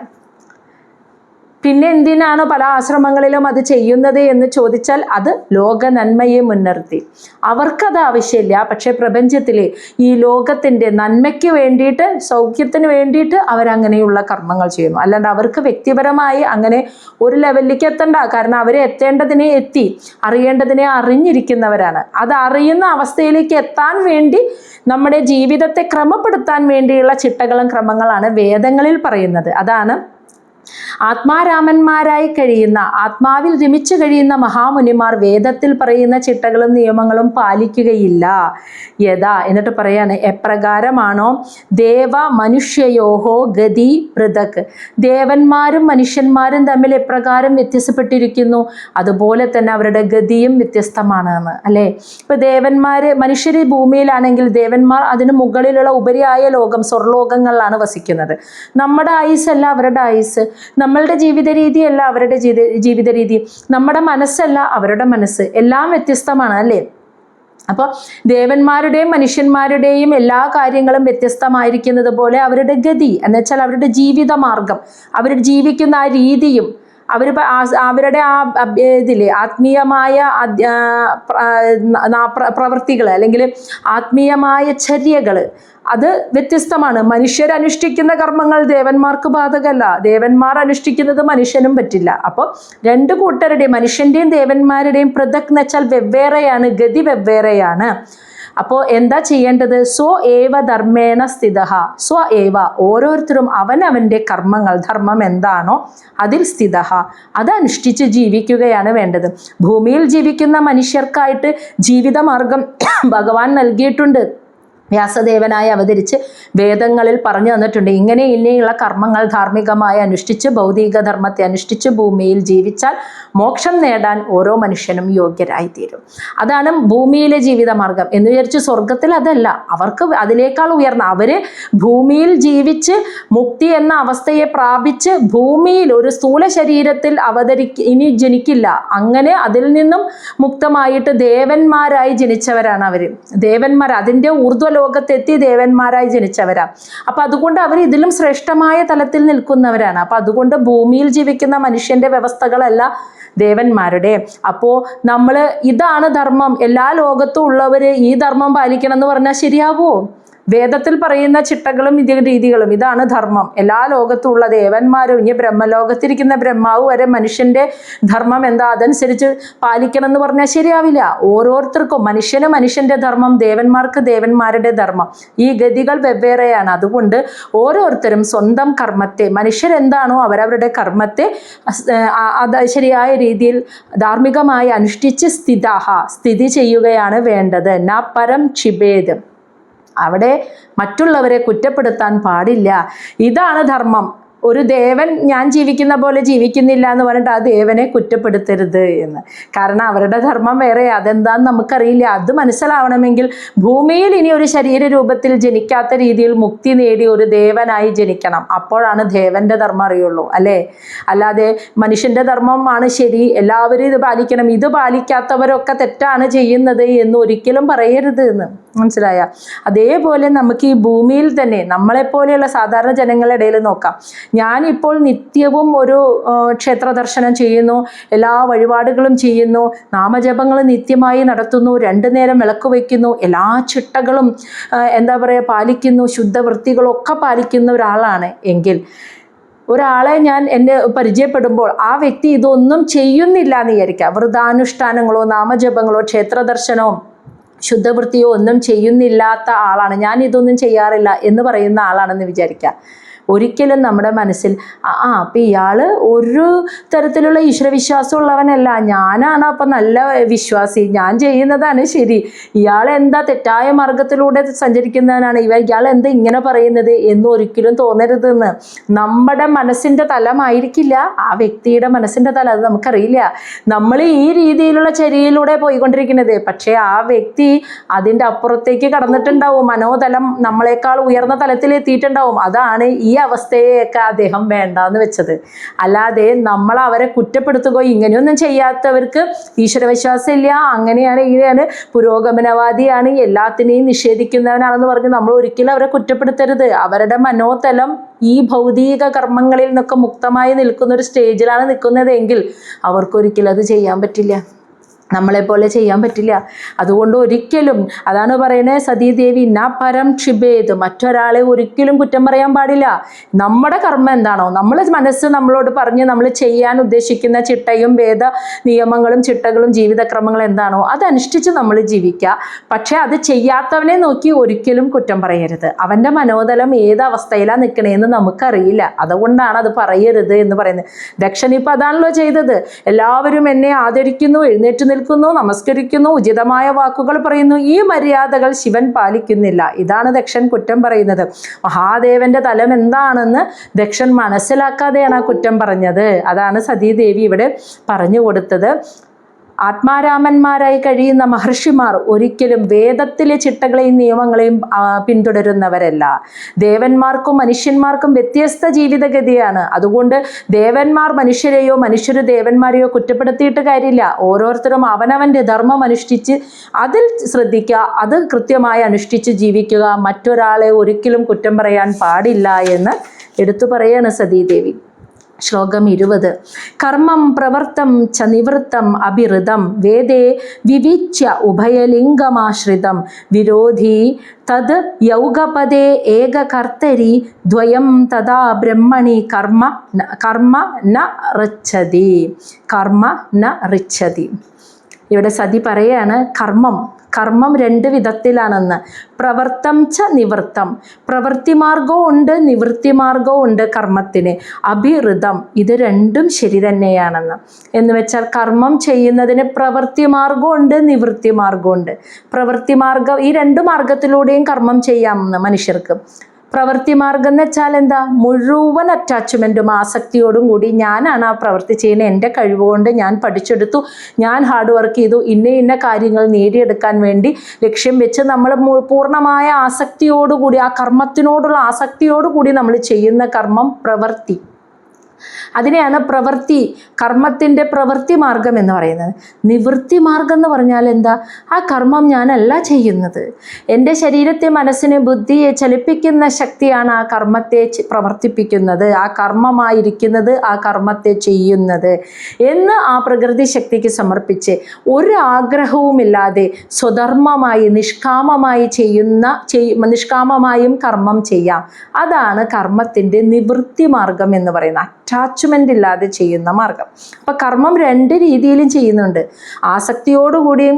പിന്നെ എന്തിനാണ് പല ആശ്രമങ്ങളിലും അത് ചെയ്യുന്നത് എന്ന് ചോദിച്ചാൽ അത് ലോക നന്മയെ മുൻനിർത്തി. അവർക്കത് ആവശ്യമില്ല. പക്ഷേ പ്രപഞ്ചത്തിലെ ഈ ലോകത്തിൻ്റെ നന്മയ്ക്ക് വേണ്ടിയിട്ട്, സൗഖ്യത്തിന് വേണ്ടിയിട്ട് അവരങ്ങനെയുള്ള കർമ്മങ്ങൾ ചെയ്യുന്നു. അല്ലാണ്ട് അവർക്ക് വ്യക്തിപരമായി അങ്ങനെ ഒരു ലെവലിലേക്ക് എത്തണ്ട. കാരണം അവർ എത്തേണ്ടതിനെ എത്തി, അറിയേണ്ടതിനെ അറിഞ്ഞിരിക്കുന്നവരാണ്. അത് അറിയുന്ന അവസ്ഥയിലേക്ക് എത്താൻ വേണ്ടി നമ്മുടെ ജീവിതത്തെ ക്രമപ്പെടുത്താൻ വേണ്ടിയുള്ള ചിട്ടകളും ക്രമങ്ങളാണ് വേദങ്ങളിൽ പറയുന്നത്. അതാണ് ആത്മാരാമന്മാരായി കഴിയുന്ന, ആത്മാവിൽ രമിച്ചു കഴിയുന്ന മഹാമുനിമാർ വേദത്തിൽ പറയുന്ന ചിട്ടകളും നിയമങ്ങളും പാലിക്കുകയില്ല. യഥാ എന്നിട്ട് പറയാണ്, എപ്രകാരമാണോ ദേവ മനുഷ്യയോഹോ ഗതി പൃഥക്, ദേവന്മാരും മനുഷ്യന്മാരും തമ്മിൽ എപ്രകാരം വ്യത്യാസപ്പെട്ടിരിക്കുന്നു അതുപോലെ തന്നെ അവരുടെ ഗതിയും വ്യത്യസ്തമാണ് എന്ന്, അല്ലേ? ഇപ്പൊ ദേവന്മാര്, മനുഷ്യർ ഭൂമിയിലാണെങ്കിൽ ദേവന്മാർ അതിന് മുകളിലുള്ള ഉപരിയായ ലോകം സ്വർലോകങ്ങളിലാണ് വസിക്കുന്നത്. നമ്മുടെ ആയുസ്സല്ല അവരുടെ ആയുസ്, നമ്മളുടെ ജീവിത രീതിയല്ല അവരുടെ ജീവിത രീതി, നമ്മുടെ മനസ്സല്ല അവരുടെ മനസ്സ്, എല്ലാം വ്യത്യസ്തമാണ്, അല്ലേ? അപ്പോൾ ദേവന്മാരുടെയും മനുഷ്യന്മാരുടെയും എല്ലാ കാര്യങ്ങളും വ്യത്യസ്തമായിരിക്കുന്നത് പോലെ അവരുടെ ഗതി എന്ന് വെച്ചാൽ അവരുടെ ജീവിത മാർഗം, അവർ ജീവിക്കുന്ന ആ രീതിയും അവരുടെ ആ ഇതിലെ ആത്മീയമായ പ്രവൃത്തികൾ അല്ലെങ്കിൽ ആത്മീയമായ ചര്യകൾ അത് വ്യത്യസ്തമാണ്. മനുഷ്യരനുഷ്ഠിക്കുന്ന കർമ്മങ്ങൾ ദേവന്മാർക്ക് ബാധകമല്ല, ദേവന്മാർ അനുഷ്ഠിക്കുന്നത് മനുഷ്യനും പറ്റില്ല. അപ്പോൾ രണ്ട് കൂട്ടരുടെയും, മനുഷ്യൻ്റെയും ദേവന്മാരുടെയും പൃഥക് എന്ന് വെച്ചാൽ വെവ്വേറെയാണ്, ഗതി വെവ്വേറെയാണ്. അപ്പോൾ എന്താ ചെയ്യേണ്ടത്? സ്വ ഏവ ധർമ്മേണ സ്ഥിതഃ, സ്വ ഏവ ഓരോരുത്തരും അവനവൻ്റെ കർമ്മങ്ങൾ, ധർമ്മം എന്താണോ അതിൽ സ്ഥിതഃ, അതനുഷ്ഠിച്ച് ജീവിക്കുകയാണ് വേണ്ടത്. ഭൂമിയിൽ ജീവിക്കുന്ന മനുഷ്യർക്കായിട്ട് ജീവിതമാർഗം ഭഗവാൻ നൽകിയിട്ടുണ്ട്. വ്യാസദേവനായി അവതരിച്ച് വേദങ്ങളിൽ പറഞ്ഞു തന്നിട്ടുണ്ട്, ഇങ്ങനെ ഇനിയുള്ള കർമ്മങ്ങൾ ധാർമ്മികമായി അനുഷ്ഠിച്ച് ഭൗതിക ധർമ്മത്തെ അനുഷ്ഠിച്ച് ഭൂമിയിൽ ജീവിച്ചാൽ മോക്ഷം നേടാൻ ഓരോ മനുഷ്യനും യോഗ്യരായിത്തീരും. അതാണ് ഭൂമിയിലെ ജീവിതമാർഗം. എന്ന് വിചാരിച്ച് സ്വർഗത്തിൽ അതല്ല, അവർക്ക് അതിനേക്കാൾ ഉയർന്ന, അവര് ഭൂമിയിൽ ജീവിച്ച് മുക്തി എന്ന അവസ്ഥയെ പ്രാപിച്ച് ഭൂമിയിൽ ഒരു സ്ഥൂല ശരീരത്തിൽ ഇനി ജനിക്കില്ല, അങ്ങനെ അതിൽ നിന്നും മുക്തമായിട്ട് ദേവന്മാരായി ജനിച്ചവരാണ് അവര്. ദേവന്മാർ അതിൻ്റെ ലോകത്തെത്തി ദേവന്മാരായി ജനിച്ചവരാ. അപ്പൊ അതുകൊണ്ട് അവർ ഇതിലും ശ്രേഷ്ഠമായ തലത്തിൽ നിൽക്കുന്നവരാണ്. അപ്പൊ അതുകൊണ്ട് ഭൂമിയിൽ ജീവിക്കുന്ന മനുഷ്യന്റെ വ്യവസ്ഥകളല്ല ദേവന്മാരുടെ. അപ്പോൾ നമ്മൾ ഇതാണ് ധർമ്മം, എല്ലാ ലോകത്തും ഉള്ളവര് ഈ ധർമ്മം പാലിക്കണം എന്ന് പറഞ്ഞാൽ ശരിയാവുമോ? വേദത്തിൽ പറയുന്ന ചിട്ടകളും രീതികളും ഇതാണ് ധർമ്മം, എല്ലാ ലോകത്തുള്ള ദേവന്മാരും ഇനി ബ്രഹ്മലോകത്തിരിക്കുന്ന ബ്രഹ്മാവ് വരെ മനുഷ്യന്റെ ധർമ്മം എന്താ അതനുസരിച്ച് പാലിക്കണം എന്ന് പറഞ്ഞാൽ ശരിയാവില്ല. ഓരോരുത്തർക്കും മനുഷ്യന്റെ ധർമ്മം, ദേവന്മാർക്ക് ദേവന്മാരുടെ ധർമ്മം, ഈ ഗതികൾ വെവ്വേറെയാണ്. അതുകൊണ്ട് ഓരോരുത്തരും സ്വന്തം കർമ്മത്തെ, മനുഷ്യരെന്താണോ അവരവരുടെ കർമ്മത്തെ അത് ശരിയായ രീതിയിൽ ധാർമ്മികമായി അനുഷ്ഠിച്ച് സ്ഥിതി ചെയ്യുകയാണ് വേണ്ടത്. ന പരം ക്ഷിപേത്, അവിടെ മറ്റുള്ളവരെ കുറ്റപ്പെടുത്താൻ പാടില്ല. ഇതാണ് ധർമ്മം. ഒരു ദേവൻ ഞാൻ ജീവിക്കുന്ന പോലെ ജീവിക്കുന്നില്ല എന്ന് പറഞ്ഞിട്ട് ആ ദേവനെ കുറ്റപ്പെടുത്തരുത് എന്ന്. കാരണം അവരുടെ ധർമ്മം വേറെ, അതെന്താന്ന് നമുക്കറിയില്ല. അത് മനസ്സിലാവണമെങ്കിൽ ഭൂമിയിൽ ഇനി ഒരു ശരീര രൂപത്തിൽ ജനിക്കാത്ത രീതിയിൽ മുക്തി നേടി ഒരു ദേവനായി ജനിക്കണം. അപ്പോഴാണ് ദേവന്റെ ധർമ്മം അറിയുള്ളൂ, അല്ലേ? അല്ലാതെ മനുഷ്യന്റെ ധർമ്മമാണ് ശരി, എല്ലാവരും ഇത് പാലിക്കണം, ഇത് പാലിക്കാത്തവരൊക്കെ തെറ്റാണ് ചെയ്യുന്നത് എന്ന് ഒരിക്കലും പറയരുത് എന്ന്. മനസ്സിലായ? അതേപോലെ നമുക്ക് ഈ ഭൂമിയിൽ തന്നെ നമ്മളെപ്പോലെയുള്ള സാധാരണ ജനങ്ങളുടെ ഇടയിൽ നോക്കാം. ഞാനിപ്പോൾ നിത്യവും ഒരു ക്ഷേത്ര ദർശനം ചെയ്യുന്നു, എല്ലാ വഴിപാടുകളും ചെയ്യുന്നു, നാമജപങ്ങൾ നിത്യമായി നടത്തുന്നു, 2 നേരം വിളക്ക് വയ്ക്കുന്നു, എല്ലാ ചിട്ടകളും പാലിക്കുന്നു, ശുദ്ധവൃത്തികളൊക്കെ പാലിക്കുന്ന ഒരാളാണ് എങ്കിൽ ഒരാളെ ഞാൻ എന്നെ പരിചയപ്പെടുമ്പോൾ ആ വ്യക്തി ഇതൊന്നും ചെയ്യുന്നില്ല എന്ന് വിചാരിക്കുക, വ്രതാനുഷ്ഠാനങ്ങളോ നാമജപങ്ങളോ ക്ഷേത്ര ദർശനവും ശുദ്ധവൃത്തിയോ ഒന്നും ചെയ്യുന്നില്ലാത്ത ആളാണ്, ഞാൻ ഇതൊന്നും ചെയ്യാറില്ല എന്ന് പറയുന്ന ആളാണെന്ന് വിചാരിക്കുക. ഒരിക്കലും നമ്മുടെ മനസ്സിൽ അപ്പം ഇയാൾ ഒരു തരത്തിലുള്ള ഈശ്വരവിശ്വാസം ഉള്ളവനല്ല, ഞാനാണ് അപ്പം നല്ല വിശ്വാസി, ഞാൻ ചെയ്യുന്നതാണ് ശരി, ഇയാൾ എന്താ തെറ്റായ മാർഗത്തിലൂടെ സഞ്ചരിക്കുന്നവനാണ്, ഇയാൾ എന്താ ഇങ്ങനെ പറയുന്നത് എന്ന് ഒരിക്കലും തോന്നരുതെന്ന്. നമ്മുടെ മനസ്സിൻ്റെ തലമായിരിക്കില്ല ആ വ്യക്തിയുടെ മനസ്സിൻ്റെ തലം, അത് നമുക്കറിയില്ല. നമ്മൾ ഈ രീതിയിലുള്ള ചര്യയിലൂടെ പോയിക്കൊണ്ടിരിക്കുന്നത്, പക്ഷേ ആ വ്യക്തി അതിൻ്റെ അപ്പുറത്തേക്ക് കടന്നിട്ടുണ്ടാവും, മനോതലം നമ്മളെക്കാൾ ഉയർന്ന തലത്തിൽ എത്തിയിട്ടുണ്ടാവും. അതാണ് ഈ അവസ്ഥയെയൊക്കെ അദ്ദേഹം വേണ്ടാന്ന് വെച്ചത്. അല്ലാതെ നമ്മൾ അവരെ കുറ്റപ്പെടുത്തുകയോ ഇങ്ങനെയൊന്നും ചെയ്യാത്തവർക്ക് ഈശ്വരവിശ്വാസം ഇല്ല, അങ്ങനെയാണ് ഇങ്ങനെയാണ്, പുരോഗമനവാദിയാണ്, എല്ലാത്തിനെയും നിഷേധിക്കുന്നവനാണെന്ന് പറഞ്ഞ് നമ്മൾ ഒരിക്കലും അവരെ കുറ്റപ്പെടുത്തരുത്. അവരുടെ മനോതലം ഈ ഭൗതിക കർമ്മങ്ങളിൽ നിന്നൊക്കെ മുക്തമായി നിൽക്കുന്ന ഒരു സ്റ്റേജിലാണ് നിൽക്കുന്നതെങ്കിൽ അവർക്കൊരിക്കലും അത് ചെയ്യാൻ പറ്റില്ല. നമ്മളെപ്പോലെ ചെയ്യാൻ പറ്റില്ല. അതുകൊണ്ട് ഒരിക്കലും, അതാണ് പറയുന്നത് സതീദേവി ന പരം ക്ഷിബേത്, മറ്റൊരാളെ ഒരിക്കലും കുറ്റം പറയാൻ പാടില്ല. നമ്മുടെ കർമ്മം എന്താണോ, നമ്മൾ മനസ്സ് നമ്മളോട് പറഞ്ഞ് നമ്മൾ ചെയ്യാൻ ഉദ്ദേശിക്കുന്ന ചിട്ടയും വേദ നിയമങ്ങളും ചിട്ടകളും ജീവിതക്രമങ്ങളും എന്താണോ അത് അനുഷ്ഠിച്ച് നമ്മൾ ജീവിക്കുക. പക്ഷെ അത് ചെയ്യാത്തവനെ നോക്കി ഒരിക്കലും കുറ്റം പറയരുത്. അവൻ്റെ മനോതലം ഏത് അവസ്ഥയിലാണ് നിൽക്കണേന്ന് നമുക്കറിയില്ല. അതുകൊണ്ടാണ് അത് പറയരുത് എന്ന് പറയുന്നത്. ദക്ഷൻ ഇപ്പം അതാണല്ലോ ചെയ്തത്. എല്ലാവരും എന്നെ ആദരിക്കുന്നു, എഴുന്നേറ്റ് നിൽക്കുന്നു, നമസ്കരിക്കുന്നു, ഉചിതമായ വാക്കുകൾ പറയുന്നു. ഈ മര്യാദകൾ ശിവൻ പാലിക്കുന്നില്ല. ഇതാണ് ദക്ഷൻ കുറ്റം പറയുന്നത്. മഹാദേവന്റെ തലം എന്താണെന്ന് ദക്ഷൻ മനസ്സിലാക്കാതെയാണ് ആ കുറ്റം പറഞ്ഞത്. അതാണ് സതീദേവി ഇവിടെ പറഞ്ഞു കൊടുത്തത്. ആത്മാരാമന്മാരായി കഴിയുന്ന മഹർഷിമാർ ഒരിക്കലും വേദത്തിലെ ചിട്ടകളെയും നിയമങ്ങളെയും പിന്തുടരുന്നവരല്ല. ദേവന്മാർക്കും മനുഷ്യന്മാർക്കും വ്യത്യസ്ത ജീവിതഗതിയാണ്. അതുകൊണ്ട് ദേവന്മാർ മനുഷ്യരെയോ മനുഷ്യർ ദേവന്മാരെയോ കുറ്റപ്പെടുത്തിയിട്ട് കാര്യമില്ല. ഓരോരുത്തരും അവനവൻ്റെ ധർമ്മം അനുഷ്ഠിച്ച് അതിൽ ശ്രദ്ധിക്കുക, അത് കൃത്യമായി അനുഷ്ഠിച്ച് ജീവിക്കുക. മറ്റൊരാളെ ഒരിക്കലും കുറ്റം പറയാൻ പാടില്ല എന്ന് എടുത്തു പറയാണ് സതീദേവി. ശ്ലോകം 20. കർമ്മം പ്രവർത്തം ച നിവൃത്തം അഭിഋതം വേദേ വിവിച്യ ഉഭയലിംഗമാശ്രിതം വിരോധി തത് യൗഗപദേ ഏകകർത്തരി ദ്വയം തഥാ ബ്രഹ്മണി കർമ്മ ന ഋച്ഛതി. കർമ്മ ന ഋച്ഛതി. ഇവിടെ സതി പറയാണ് കർമ്മം രണ്ട് വിധത്തിലാണെന്ന്. പ്രവർത്തം ച നിവൃത്തം, പ്രവൃത്തിമാർഗവും ഉണ്ട് നിവൃത്തിമാർഗവും ഉണ്ട് കർമ്മത്തിന്. അഭിഋതം, ഇത് രണ്ടും ശരി തന്നെയാണെന്ന്. എന്ന് വെച്ചാൽ കർമ്മം ചെയ്യുന്നതിന് പ്രവൃത്തിമാർഗവും ഉണ്ട് നിവൃത്തിമാർഗവും ഉണ്ട്. പ്രവൃത്തിമാർഗം, ഈ രണ്ട് മാർഗത്തിലൂടെയും കർമ്മം ചെയ്യാമെന്ന് മനുഷ്യർക്ക്. പ്രവൃത്തി മാർഗം എന്ന് വെച്ചാൽ എന്താ, മുഴുവൻ അറ്റാച്ച്മെൻറ്റും ആസക്തിയോടും കൂടി ഞാനാണ് ആ പ്രവൃത്തി ചെയ്യുന്നത്, എൻ്റെ കഴിവുകൊണ്ട് ഞാൻ പഠിച്ചെടുത്തു, ഞാൻ ഹാർഡ് വർക്ക് ചെയ്തു, ഇന്ന കാര്യങ്ങൾ നേടിയെടുക്കാൻ വേണ്ടി ലക്ഷ്യം വെച്ച് നമ്മൾ പൂർണ്ണമായ ആസക്തിയോടുകൂടി, ആ കർമ്മത്തിനോടുള്ള ആസക്തിയോടുകൂടി നമ്മൾ ചെയ്യുന്ന കർമ്മം പ്രവൃത്തി. അതിനെയാണ് കർമ്മത്തിൻ്റെ പ്രവൃത്തി മാർഗം എന്ന് പറയുന്നത്. നിവൃത്തി മാർഗം എന്ന് പറഞ്ഞാൽ എന്താ, ആ കർമ്മം ഞാനല്ല ചെയ്യുന്നത്, എൻ്റെ ശരീരത്തെ മനസ്സിനെ ബുദ്ധിയെ ചലിപ്പിക്കുന്ന ശക്തിയാണ് ആ കർമ്മത്തെ പ്രവർത്തിപ്പിക്കുന്നത്, ആ കർമ്മമായിരിക്കുന്നത് ആ കർമ്മത്തെ ചെയ്യുന്നത് എന്ന് ആ പ്രകൃതി ശക്തിക്ക് സമർപ്പിച്ച് ഒരു ആഗ്രഹവുമില്ലാതെ സ്വധർമ്മമായി നിഷ്കാമമായും കർമ്മം ചെയ്യാം. അതാണ് കർമ്മത്തിൻ്റെ നിവൃത്തി മാർഗം എന്ന് പറയുന്നത്. അറ്റാച്ച്മെൻ്റ് ഇല്ലാതെ ചെയ്യുന്ന മാർഗം. അപ്പം കർമ്മം രണ്ട് രീതിയിലും ചെയ്യുന്നുണ്ട്. ആസക്തിയോടുകൂടിയും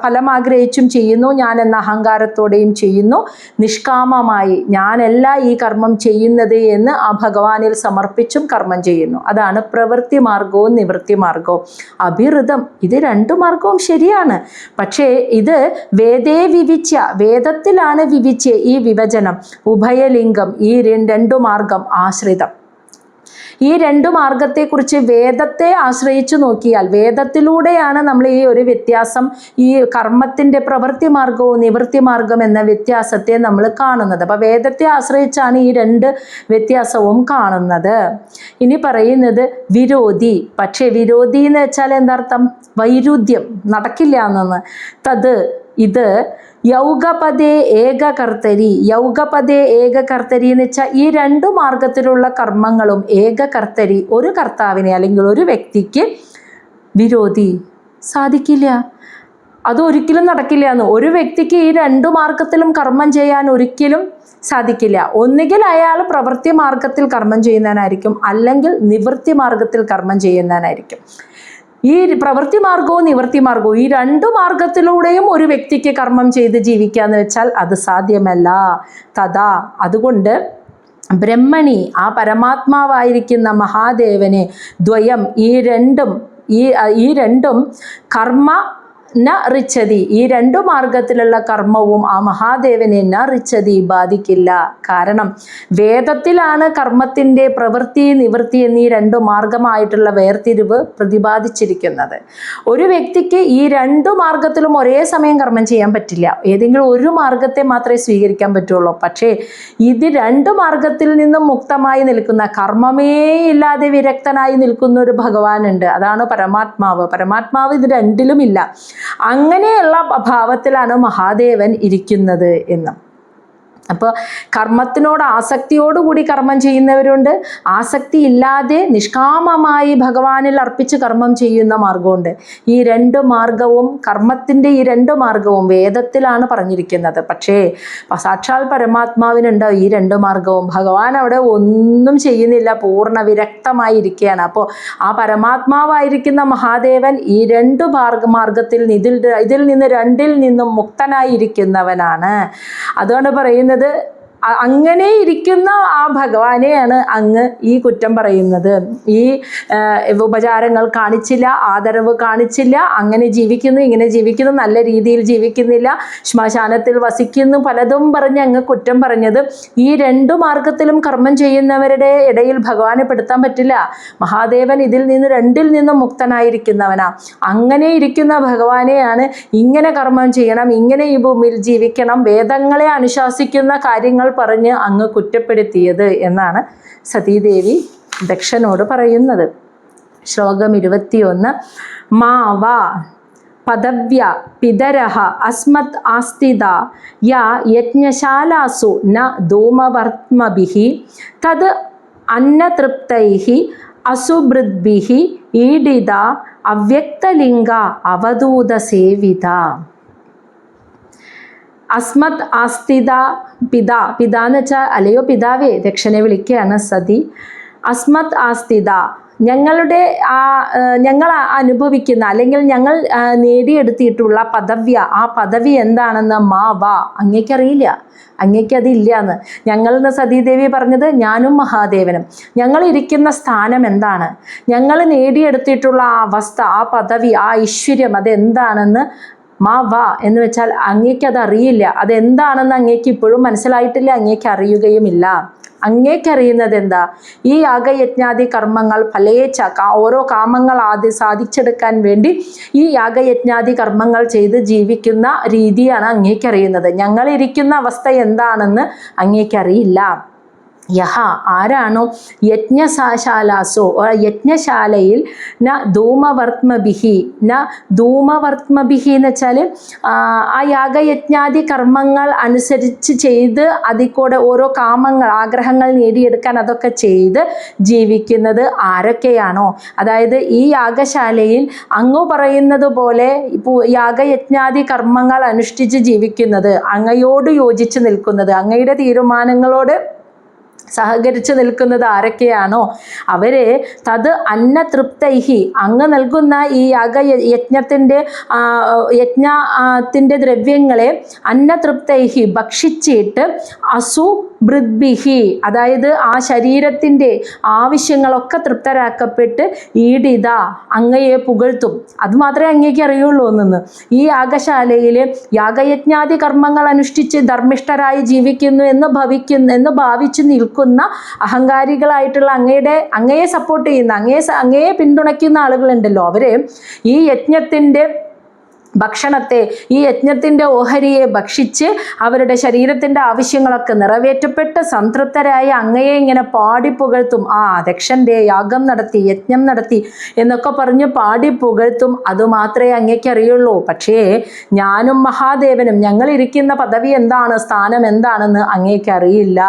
ഫലം ആഗ്രഹിച്ചും ചെയ്യുന്നു, ഞാൻ എന്ന അഹങ്കാരത്തോടെയും ചെയ്യുന്നു. നിഷ്കാമമായി ഞാനല്ല ഈ കർമ്മം ചെയ്യുന്നത് എന്ന് ആ ഭഗവാനിൽ സമർപ്പിച്ചും കർമ്മം ചെയ്യുന്നു. അതാണ് പ്രവൃത്തി മാർഗവും നിവൃത്തി മാർഗവും. അഭിഋതം, ഇത് രണ്ടു മാർഗവും ശരിയാണ്. പക്ഷേ ഇത് വേദേ വിവിച്യ, വേദത്തിലാണ് വിവിച്ച ഈ വിഭജനം. ഉഭയലിംഗം, ഈ രണ്ടു മാർഗം ആശ്രിതം. ഈ രണ്ടു മാർഗത്തെക്കുറിച്ച് വേദത്തെ ആശ്രയിച്ചു നോക്കിയാൽ, വേദത്തിലൂടെയാണ് നമ്മൾ ഈ ഒരു വ്യത്യാസം, ഈ കർമ്മത്തിൻ്റെ പ്രവൃത്തി മാർഗവും നിവൃത്തി മാർഗം എന്ന വ്യത്യാസത്തെ നമ്മൾ കാണുന്നത്. അപ്പോൾ വേദത്തെ ആശ്രയിച്ചാണ് ഈ രണ്ട് വ്യത്യാസവും കാണുന്നത്. ഇനി പറയുന്നത് വിരോധി. പക്ഷേ വിരോധി എന്ന് വെച്ചാൽ എന്താർത്ഥം, വൈരുദ്ധ്യം, നടക്കില്ല എന്നെന്ന്. ഇത് യൗഗപദേ ഏകകർത്തരി. യൗഗപദേ ഏകകർത്തരി എന്ന് വെച്ചാൽ ഈ രണ്ടു മാർഗത്തിലുള്ള കർമ്മങ്ങളും ഏകകർത്തരി, ഒരു കർത്താവിനെ അല്ലെങ്കിൽ ഒരു വ്യക്തിക്ക് വിരോധി, സാധിക്കില്ല, അതൊരിക്കലും നടക്കില്ല എന്ന്. ഒരു വ്യക്തിക്ക് ഈ രണ്ടു മാർഗത്തിലും കർമ്മം ചെയ്യാൻ ഒരിക്കലും സാധിക്കില്ല. ഒന്നുകിൽ അയാൾ പ്രവൃത്തി മാർഗത്തിൽ കർമ്മം ചെയ്യുന്നവനായിരിക്കും, അല്ലെങ്കിൽ നിവൃത്തി മാർഗത്തിൽ കർമ്മം ചെയ്യുന്നവനായിരിക്കും. ഈ പ്രവൃത്തി മാർഗവും നിവൃത്തി മാർഗവും, ഈ രണ്ടു മാർഗത്തിലൂടെയും ഒരു വ്യക്തിക്ക് കർമ്മം ചെയ്ത് ജീവിക്കാന്ന് വെച്ചാൽ അത് സാധ്യമല്ല. അതുകൊണ്ട് ബ്രഹ്മണി, ആ പരമാത്മാവായിരിക്കുന്ന മഹാദേവനെ ദ്വയം, ഈ രണ്ടും കർമ്മ ന ഋച്ഛതി, ഈ രണ്ടു മാർഗത്തിലുള്ള കർമ്മവും ആ മഹാദേവനെ ന ഋച്ഛതി, ബാധിക്കില്ല. കാരണം വേദത്തിലാണ് കർമ്മത്തിൻ്റെ പ്രവൃത്തി നിവൃത്തി എന്നീ രണ്ടു മാർഗമായിട്ടുള്ള വേർതിരിവ് പ്രതിപാദിച്ചിരിക്കുന്നത്. ഒരു വ്യക്തിക്ക് ഈ രണ്ടു മാർഗത്തിലും ഒരേ സമയം കർമ്മം ചെയ്യാൻ പറ്റില്ല. ഏതെങ്കിലും ഒരു മാർഗത്തെ മാത്രമേ സ്വീകരിക്കാൻ പറ്റുള്ളൂ. പക്ഷേ ഇത് രണ്ടു മാർഗത്തിൽ നിന്നും മുക്തമായി നിൽക്കുന്ന, കർമ്മമേ ഇല്ലാതെ വിരക്തനായി നിൽക്കുന്ന ഒരു ഭഗവാനുണ്ട്. അതാണ് പരമാത്മാവ് ഇത് രണ്ടിലുമില്ല. അങ്ങനെയുള്ള ഭാവത്തിലാണ് മഹാദേവൻ ഇരിക്കുന്നത് എന്ന്. അപ്പോൾ കർമ്മത്തിനോട് ആസക്തിയോടുകൂടി കർമ്മം ചെയ്യുന്നവരുണ്ട്, ആസക്തി ഇല്ലാതെ നിഷ്കാമമായി ഭഗവാനിൽ അർപ്പിച്ച് കർമ്മം ചെയ്യുന്ന മാർഗമുണ്ട്. ഈ രണ്ട് മാർഗവും, കർമ്മത്തിൻ്റെ ഈ രണ്ട് മാർഗവും വേദത്തിലാണ് പറഞ്ഞിരിക്കുന്നത്. പക്ഷേ സാക്ഷാൽ പരമാത്മാവിനുണ്ടോ ഈ രണ്ട് മാർഗവും? ഭഗവാൻ അവിടെ ഒന്നും ചെയ്യുന്നില്ല, പൂർണ്ണ വിരക്തമായിരിക്കുകയാണ്. അപ്പോൾ ആ പരമാത്മാവായിരിക്കുന്ന മഹാദേവൻ ഈ രണ്ട് മാർഗത്തിൽ ഇതിൽ നിന്ന് രണ്ടിൽ നിന്നും മുക്തനായിരിക്കുന്നവനാണ്. അതുകൊണ്ട് പറയുന്നത് അങ്ങനെ ഇരിക്കുന്ന ആ ഭഗവാനെയാണ് അങ്ങ് ഈ കുറ്റം പറയുന്നത്. ഈ ഉപചാരങ്ങൾ കാണിച്ചില്ല, ആദരവ് കാണിച്ചില്ല, അങ്ങനെ ജീവിക്കുന്നു, ഇങ്ങനെ ജീവിക്കുന്നു, നല്ല രീതിയിൽ ജീവിക്കുന്നില്ല, ശ്മശാനത്തിൽ വസിക്കുന്നു, പലതും പറഞ്ഞ് അങ്ങ് കുറ്റം പറഞ്ഞത്. ഈ രണ്ടു മാർഗത്തിലും കർമ്മം ചെയ്യുന്നവരുടെ ഇടയിൽ ഭഗവാനെ പെടുത്താൻ പറ്റില്ല. മഹാദേവൻ ഇതിൽ നിന്ന് രണ്ടിൽ നിന്നും മുക്തനായിരിക്കുന്നവനാ. അങ്ങനെ ഇരിക്കുന്ന ഭഗവാനെയാണ് ഇങ്ങനെ കർമ്മം ചെയ്യണം, ഇങ്ങനെ ഈ ഭൂമിയിൽ ജീവിക്കണം, വേദങ്ങളെ അനുശാസിക്കുന്ന കാര്യങ്ങൾ പറഞ്ഞ് അങ്ങ് കുറ്റപ്പെടുത്തിയത് എന്നാണ് സതീദേവി ദക്ഷനോട് പറയുന്നത്. ശ്ലോകം 21. മാവ പദവ്യ പിതരഃ അസ്മത് ആസ്തിദ യാ യജ്ഞശാലാസു ന ധൂമവർത്മഭിഃ തത് അന്നതൃപ്തൈഃ അസുഭൃദ്ഭിഃ ഈഡിത അവ്യക്തലിംഗ അവധൂത സേവിത. അസ്മത് ആസ്തിത പിത എന്ന് വെച്ചാൽ അല്ലയോ പിതാവേ, ദക്ഷനെ വിളിക്കുകയാണ് സതി. അസ്മത് ആസ്തിത, ഞങ്ങൾ അനുഭവിക്കുന്ന അല്ലെങ്കിൽ ഞങ്ങൾ നേടിയെടുത്തിട്ടുള്ള പദവ്യ, ആ പദവി എന്താണെന്ന് മാവാ, അങ്ങേക്കറിയില്ല, അങ്ങേക്കതില്ല എന്ന്. ഞങ്ങളെന്ന് സതീദേവി പറഞ്ഞത് ഞാനും മഹാദേവനും ഞങ്ങളിരിക്കുന്ന സ്ഥാനം എന്താണ്, ഞങ്ങൾ നേടിയെടുത്തിട്ടുള്ള ആ അവസ്ഥ, ആ പദവി, ആ ഐശ്വര്യം അതെന്താണെന്ന് മാവാ എന്ന് വെച്ചാൽ അങ്ങേക്കത് അറിയില്ല. അതെന്താണെന്ന് അങ്ങേക്ക് ഇപ്പോഴും മനസ്സിലായിട്ടില്ല, അങ്ങേക്ക് അറിയുകയുമില്ല. അങ്ങേക്കറിയുന്നത് എന്താ? ഈ യാഗയജ്ഞാദി കർമ്മങ്ങൾ ഓരോ കാമങ്ങൾ ആദ്യം സാധിച്ചെടുക്കാൻ വേണ്ടി ഈ യാഗയജ്ഞാദി കർമ്മങ്ങൾ ചെയ്ത് ജീവിക്കുന്ന രീതിയാണ് അങ്ങേക്കറിയുന്നത്. ഞങ്ങളിരിക്കുന്ന അവസ്ഥ എന്താണെന്ന് അങ്ങേക്കറിയില്ല. യഹ, ആരാണോ യജ്ഞശാലാസോ, യജ്ഞശാലയിൽ ന ധൂമവർത്മഭിഹി, ന ധൂമവർത്മഭിഹി എന്ന് വെച്ചാൽ ആ യാഗയജ്ഞാദി കർമ്മങ്ങൾ അനുസരിച്ച് ചെയ്ത് അതിൽ കൂടെ ഓരോ കാമങ്ങൾ, ആഗ്രഹങ്ങൾ നേടിയെടുക്കാൻ അതൊക്കെ ചെയ്ത് ജീവിക്കുന്നത് ആരൊക്കെയാണോ, അതായത് ഈ യാഗശാലയിൽ അങ്ങ് പറയുന്നത് പോലെ ഇപ്പോൾ യാഗയജ്ഞാദി കർമ്മങ്ങൾ അനുഷ്ഠിച്ച് ജീവിക്കുന്നത്, അങ്ങയോട് യോജിച്ച് നിൽക്കുന്നത്, അങ്ങയുടെ തീരുമാനങ്ങളോട് സഹകരിച്ച് നിൽക്കുന്നത് ആരൊക്കെയാണോ അവരെ തത് അന്നതൃപ്തൈഹി, അങ്ങ് നൽകുന്ന ഈ യജ്ഞത്തിൻ്റെ ദ്രവ്യങ്ങളെ അന്നതൃപ്തൈഹി ഭക്ഷിച്ചിട്ട് അസുഭൃദ്ഭിഹി, അതായത് ആ ശരീരത്തിൻ്റെ ആവശ്യങ്ങളൊക്കെ തൃപ്തരാക്കപ്പെട്ട് ഈഡിത, അങ്ങയെ പുകഴ്ത്തും. അതുമാത്രമേ അങ്ങേക്ക് അറിയുള്ളൂ എന്ന്. ഈ യാഗശാലയിൽ യാഗയജ്ഞാദി കർമ്മങ്ങൾ അനുഷ്ഠിച്ച് ധർമ്മിഷ്ഠരായി ജീവിക്കുന്നു എന്ന് ഭാവിച്ച് നിൽക്കുന്ന അഹങ്കാരികളായിട്ടുള്ള അങ്ങയെ സപ്പോർട്ട് ചെയ്യുന്ന, അങ്ങയെ പിന്തുണയ്ക്കുന്ന ആളുകളുണ്ടല്ലോ, അവരെ ഈ യജ്ഞത്തിൻ്റെ ഭക്ഷണത്തെ, ഈ യജ്ഞത്തിൻ്റെ ഓഹരിയെ ഭക്ഷിച്ച് അവരുടെ ശരീരത്തിൻ്റെ ആവശ്യങ്ങളൊക്കെ നിറവേറ്റപ്പെട്ട് സംതൃപ്തരായി അങ്ങയെ ഇങ്ങനെ പാടി പുകഴ്ത്തും. ദക്ഷൻ്റെ യാഗം നടത്തി, യജ്ഞം നടത്തി എന്നൊക്കെ പറഞ്ഞ് പാടി പുകഴ്ത്തും. അതുമാത്രമേ അങ്ങേക്ക് അറിയുള്ളൂ. പക്ഷേ ഞാനും മഹാദേവനും ഞങ്ങളിരിക്കുന്ന പദവി എന്താണ്, സ്ഥാനം എന്താണെന്ന് അങ്ങേക്ക് അറിയില്ല.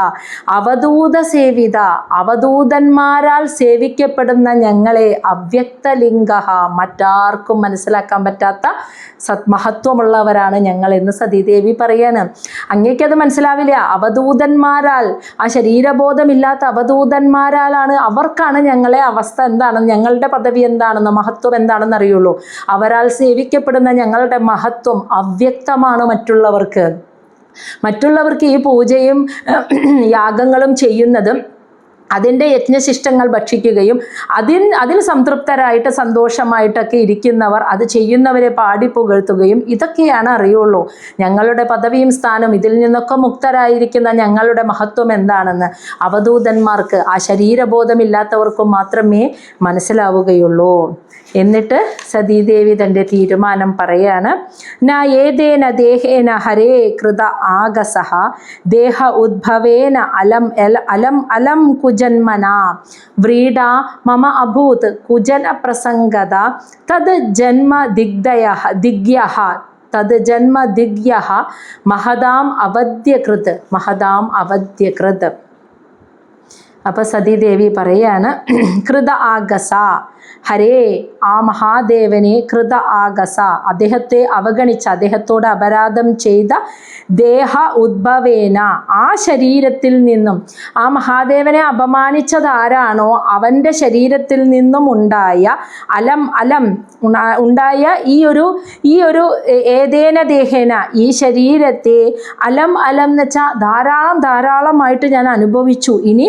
അവധൂത സേവിത, അവധൂതന്മാരാൽ സേവിക്കപ്പെടുന്ന ഞങ്ങളെ അവ്യക്തലിംഗ, മറ്റാർക്കും മനസ്സിലാക്കാൻ പറ്റാത്ത മഹത്വമുള്ളവരാണ് ഞങ്ങൾ എന്ന് സതീദേവി പറയാണ്. അങ്ങേക്കത് മനസ്സിലാവില്ല. അവധൂതന്മാരാൽ, ആ ശരീരബോധമില്ലാത്ത അവധൂതന്മാരാലാണ്, അവർക്കാണ് ഞങ്ങളെ അവസ്ഥ എന്താണെന്ന്, ഞങ്ങളുടെ പദവി എന്താണെന്ന്, മഹത്വം എന്താണെന്ന് അറിയുള്ളൂ. അവരാൽ സേവിക്കപ്പെടുന്ന ഞങ്ങളുടെ മഹത്വം അവ്യക്തമാണ് മറ്റുള്ളവർക്ക് ഈ പൂജയും യാഗങ്ങളും ചെയ്യുന്നതും അതിൻ്റെ യജ്ഞശിഷ്ടങ്ങൾ ഭക്ഷിക്കുകയും അതിൽ സംതൃപ്തരായിട്ട് സന്തോഷമായിട്ടൊക്കെ ഇരിക്കുന്നവർ അത് ചെയ്യുന്നവരെ പാടി പുകഴ്ത്തുകയും ഇതൊക്കെയാണ് അറിയുള്ളൂ. ഞങ്ങളുടെ പദവിയും സ്ഥാനം, ഇതിൽ നിന്നൊക്കെ മുക്തരായിരിക്കുന്ന ഞങ്ങളുടെ മഹത്വം എന്താണെന്ന് അവധൂതന്മാർക്ക്, ആ ശരീരബോധമില്ലാത്തവർക്കും മാത്രമേ മനസ്സിലാവുകയുള്ളൂ. എന്നിട്ട് സതീദേവി തൻ്റെ തീരുമാനം പറയാണ്. ന ഏതേന ദേഹേന ഹരേ കൃത ആഗസഃ ദേഹ ഉദ്ഭവേന അലം കുജന്മന വ്രീഡ മമ അഭൂത് കുജന പ്രസംഗത തത് ജന്മ ദിഗ്യഃ തത് ജന്മ ദിഗ്യഃ മഹതാം അവധ്യകൃത് മഹതാം അവധ്യകൃത്. അപ്പോൾ സതീദേവി പറയാണ്, കൃത ആഗസ, ഹരേ ആ മഹാദേവനെ കൃത ആഗസ, അദ്ദേഹത്തെ അവഗണിച്ച, അദ്ദേഹത്തോട് അപരാധം ചെയ്ത, ദേഹ ഉദ്ഭവേന ആ ശരീരത്തിൽ നിന്നും, ആ മഹാദേവനെ അപമാനിച്ചത് ആരാണോ അവൻ്റെ ശരീരത്തിൽ നിന്നും ഉണ്ടായ അലം ഉണ്ടായ ഈ ഒരു ഏതേന ദേഹേന ഈ ശരീരത്തെ അലം എന്ന് വെച്ചാൽ ധാരാളമായിട്ട് ഞാൻ അനുഭവിച്ചു. ഇനി